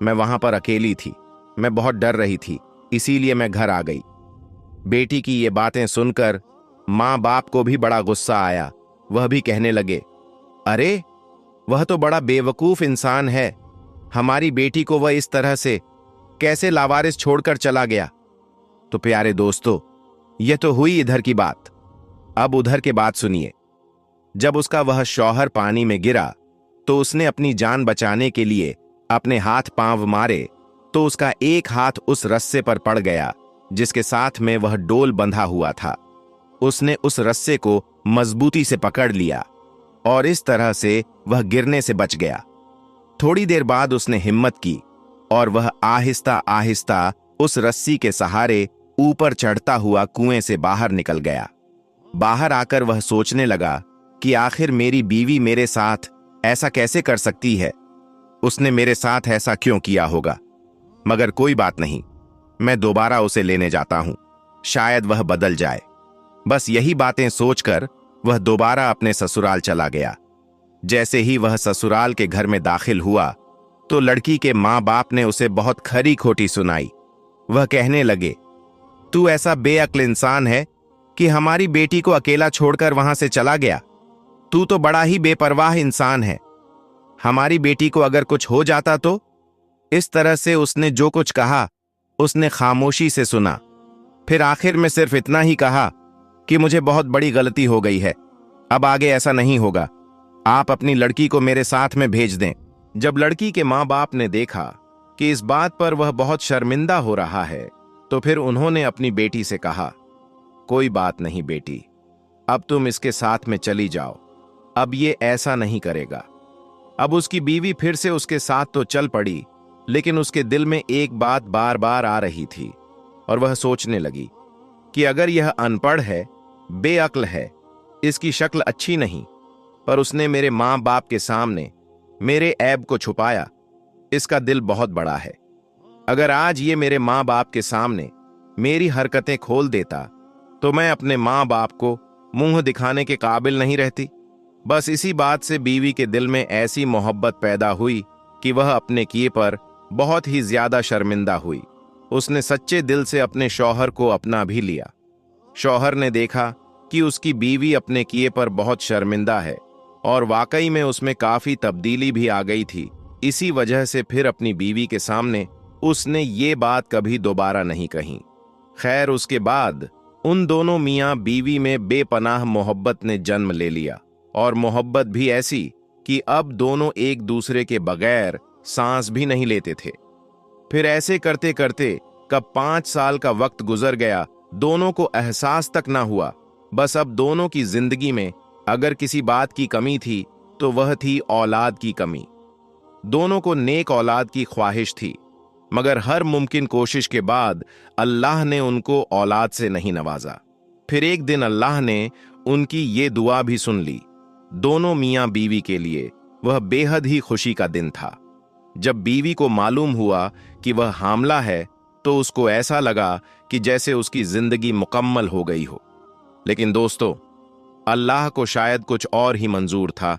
मैं वहां पर अकेली थी, मैं बहुत डर रही थी, इसीलिए मैं घर आ गई। बेटी की ये बातें सुनकर माँ बाप को भी बड़ा गुस्सा आया। वह भी कहने लगे, अरे वह तो बड़ा बेवकूफ इंसान है, हमारी बेटी को वह इस तरह से कैसे लावारिस छोड़कर चला गया। तो प्यारे दोस्तों, यह तो हुई इधर की बात। अब उधर के बात सुनिए। जब उसका वह शौहर पानी में गिरा तो उसने अपनी जान बचाने के लिए अपने हाथ पांव मारे, तो उसका एक हाथ उस रस्से पर पड़ गया जिसके साथ में वह डोल बंधा हुआ था। उसने उस रस्से को मजबूती से पकड़ लिया और इस तरह से वह गिरने से बच गया। थोड़ी देर बाद उसने हिम्मत की और वह आहिस्ता आहिस्ता उस रस्सी के सहारे ऊपर चढ़ता हुआ कुएं से बाहर निकल गया। बाहर आकर वह सोचने लगा कि आखिर मेरी बीवी मेरे साथ ऐसा कैसे कर सकती है, उसने मेरे साथ ऐसा क्यों किया होगा। मगर कोई बात नहीं, मैं दोबारा उसे लेने जाता हूं, शायद वह बदल जाए। बस यही बातें सोचकर वह दोबारा अपने ससुराल चला गया। जैसे ही वह ससुराल के घर में दाखिल हुआ तो लड़की के माँ बाप ने उसे बहुत खरी खोटी सुनाई। वह कहने लगे, तू ऐसा बेअक्ल इंसान है कि हमारी बेटी को अकेला छोड़कर वहां से चला गया। तू तो बड़ा ही बेपरवाह इंसान है। हमारी बेटी को अगर कुछ हो जाता तो? इस तरह से उसने जो कुछ कहा उसने खामोशी से सुना। फिर आखिर में सिर्फ इतना ही कहा कि मुझे बहुत बड़ी गलती हो गई है, अब आगे ऐसा नहीं होगा, आप अपनी लड़की को मेरे साथ में भेज दें। जब लड़की के माँ बाप ने देखा कि इस बात पर वह बहुत शर्मिंदा हो रहा है, तो फिर उन्होंने अपनी बेटी से कहा, कोई बात नहीं बेटी, अब तुम इसके साथ में चली जाओ, अब ये ऐसा नहीं करेगा। अब उसकी बीवी फिर से उसके साथ तो चल पड़ी, लेकिन उसके दिल में एक बात बार बार आ रही थी और वह सोचने लगी कि अगर यह अनपढ़ है, बेअक्ल है, इसकी शक्ल अच्छी नहीं, पर उसने मेरे माँ बाप के सामने मेरे ऐब को छुपाया। इसका दिल बहुत बड़ा है। अगर आज ये मेरे माँ बाप के सामने मेरी हरकतें खोल देता तो मैं अपने माँ बाप को मुंह दिखाने के काबिल नहीं रहती। बस इसी बात से बीवी के दिल में ऐसी मोहब्बत पैदा हुई कि वह अपने किए पर बहुत ही ज्यादा शर्मिंदा हुई। उसने सच्चे दिल से अपने शौहर को अपना भी लिया। शौहर ने देखा कि उसकी बीवी अपने किए पर बहुत शर्मिंदा है और वाकई में उसमें काफी तब्दीली भी आ गई थी। इसी वजह से फिर अपनी बीवी के सामने उसने ये बात कभी दोबारा नहीं कही। खैर, उसके बाद उन दोनों मियां बीवी में बेपनाह मोहब्बत ने जन्म ले लिया, और मोहब्बत भी ऐसी कि अब दोनों एक दूसरे के बगैर सांस भी नहीं लेते थे। फिर ऐसे करते करते कब 5 साल का वक्त गुजर गया, दोनों को एहसास तक ना हुआ। बस अब दोनों की जिंदगी में अगर किसी बात की कमी थी तो वह थी औलाद की कमी। दोनों को नेक औलाद की ख्वाहिश थी, मगर हर मुमकिन कोशिश के बाद अल्लाह ने उनको औलाद से नहीं नवाजा। फिर एक दिन अल्लाह ने उनकी ये दुआ भी सुन ली। दोनों मियां बीवी के लिए वह बेहद ही खुशी का दिन था। जब बीवी को मालूम हुआ कि वह हामला है तो उसको ऐसा लगा कि जैसे उसकी जिंदगी मुकम्मल हो गई हो। लेकिन दोस्तों, अल्लाह को शायद कुछ और ही मंजूर था।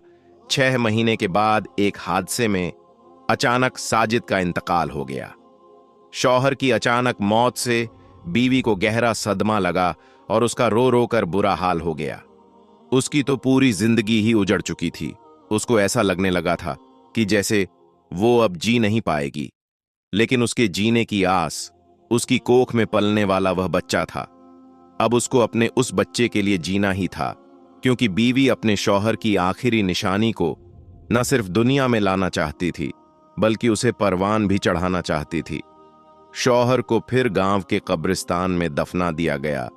6 महीने के बाद एक हादसे में अचानक साजिद का इंतकाल हो गया। शौहर की अचानक मौत से बीवी को गहरा सदमा लगा और उसका रो रो कर बुरा हाल हो गया। उसकी तो पूरी जिंदगी ही उजड़ चुकी थी। उसको ऐसा लगने लगा था कि जैसे वो अब जी नहीं पाएगी। लेकिन उसके जीने की आस, उसकी कोख में पलने वाला वह बच्चा था। अब उसको अपने उस बच्चे के लिए जीना ही था, क्योंकि बीवी अपने शौहर की आखिरी निशानी को न सिर्फ दुनिया में लाना चाहती थी, बल्कि उसे परवान भी चढ़ाना चाहती थी। शौहर को फिर गांव के कब्रिस्तान में दफना दिया गया।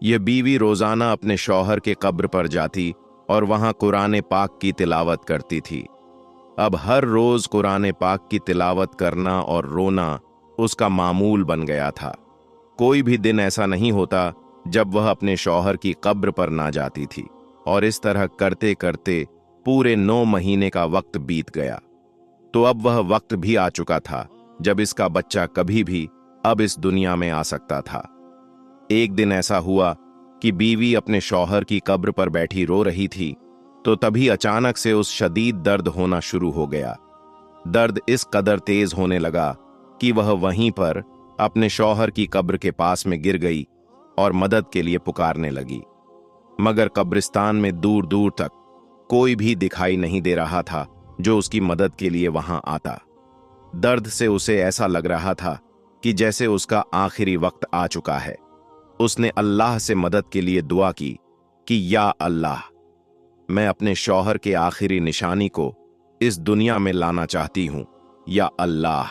यह बीवी रोजाना अपने शौहर के कब्र पर जाती और वहां कुरान पाक की तिलावत करती थी। अब हर रोज कुरान पाक की तिलावत करना और रोना उसका मामूल बन गया था। कोई भी दिन ऐसा नहीं होता जब वह अपने शौहर की कब्र पर ना जाती थी। और इस तरह करते करते पूरे 9 महीने का वक्त बीत गया। तो अब वह वक्त भी आ चुका था जब इसका बच्चा कभी भी अब इस दुनिया में आ सकता था। एक दिन ऐसा हुआ कि बीवी अपने शौहर की कब्र पर बैठी रो रही थी, तो तभी अचानक से उस शदीद दर्द होना शुरू हो गया। दर्द इस कदर तेज होने लगा कि वह वहीं पर अपने शौहर की कब्र के पास में गिर गई और मदद के लिए पुकारने लगी। मगर कब्रिस्तान में दूर दूर तक कोई भी दिखाई नहीं दे रहा था जो उसकी मदद के लिए वहां आता। दर्द से उसे ऐसा लग रहा था कि जैसे उसका आखिरी वक्त आ चुका है। उसने अल्लाह से मदद के लिए दुआ की कि या अल्लाह, मैं अपने शौहर के आखिरी निशानी को इस दुनिया में लाना चाहती हूं। या अल्लाह,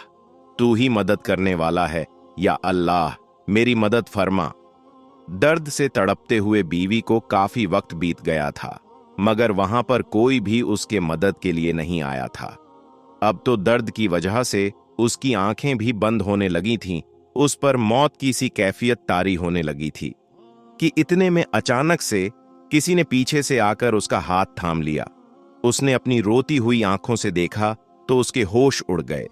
तू ही मदद करने वाला है। या अल्लाह, मेरी मदद फरमा। दर्द से तड़पते हुए बीवी को काफी वक्त बीत गया था, मगर वहां पर कोई भी उसके मदद के लिए नहीं आया था। अब तो दर्द की वजह से उसकी आंखें भी बंद होने लगी थीं। उस पर मौत की सी कैफियत तारी होने लगी थी कि इतने में अचानक से किसी ने पीछे से आकर उसका हाथ थाम लिया। उसने अपनी रोती हुई आंखों से देखा तो उसके होश उड़ गए।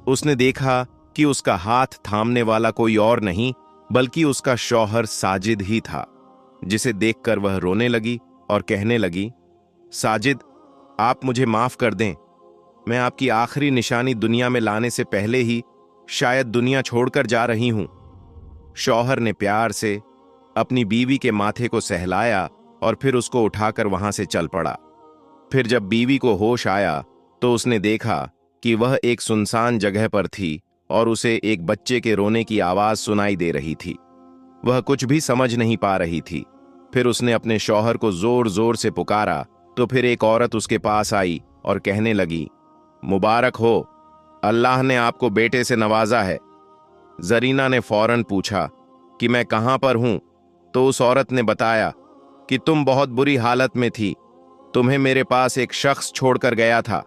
उसने देखा कि उसका हाथ थामने वाला कोई और नहीं बल्कि उसका शौहर साजिद ही था, जिसे देखकर वह रोने लगी और कहने लगी, साजिद, आप मुझे माफ कर दें। मैं आपकी आखिरी निशानी दुनिया में लाने से पहले ही शायद दुनिया छोड़कर जा रही हूं। शौहर ने प्यार से अपनी बीवी के माथे को सहलाया और फिर उसको उठाकर वहां से चल पड़ा। फिर जब बीवी को होश आया तो उसने देखा कि वह एक सुनसान जगह पर थी और उसे एक बच्चे के रोने की आवाज सुनाई दे रही थी। वह कुछ भी समझ नहीं पा रही थी। फिर उसने अपने शौहर को जोर जोर से पुकारा तो फिर एक औरत उसके पास आई और कहने लगी, मुबारक हो, अल्लाह ने आपको बेटे से नवाजा है। जरीना ने फौरन पूछा कि मैं कहां पर हूं, तो उस औरत ने बताया कि तुम बहुत बुरी हालत में थी। तुम्हें मेरे पास एक शख्स छोड़कर गया था।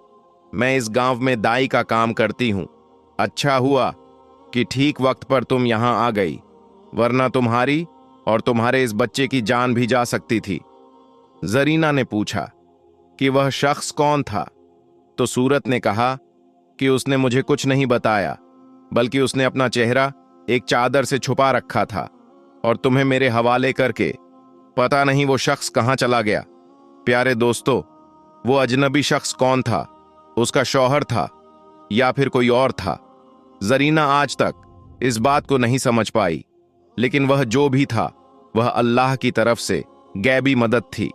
मैं इस गांव में दाई का काम करती हूं। अच्छा हुआ कि ठीक वक्त पर तुम यहां आ गई, वरना तुम्हारी और तुम्हारे इस बच्चे की जान भी जा सकती थी। जरीना ने पूछा कि वह शख्स कौन था। तो सूरत ने कहा कि उसने मुझे कुछ नहीं बताया, बल्कि उसने अपना चेहरा एक चादर से छुपा रखा था और तुम्हें मेरे हवाले करके पता नहीं वो शख्स कहां चला गया। प्यारे दोस्तों, वो अजनबी शख्स कौन था? उसका शौहर था या फिर कोई और था? जरीना आज तक इस बात को नहीं समझ पाई, लेकिन वह जो भी था वह अल्लाह की तरफ से गैबी मदद थी।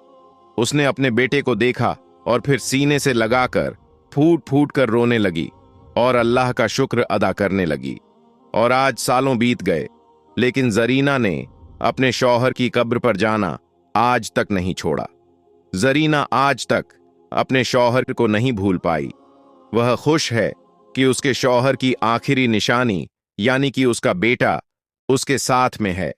उसने अपने बेटे को देखा और फिर सीने से लगाकर फूट फूट कर रोने लगी और अल्लाह का शुक्र अदा करने लगी। और आज सालों बीत गए, लेकिन जरीना ने अपने शौहर की कब्र पर जाना आज तक नहीं छोड़ा। जरीना आज तक अपने शौहर को नहीं भूल पाई। वह खुश है कि उसके शौहर की आखिरी निशानी यानी कि उसका बेटा उसके साथ में है।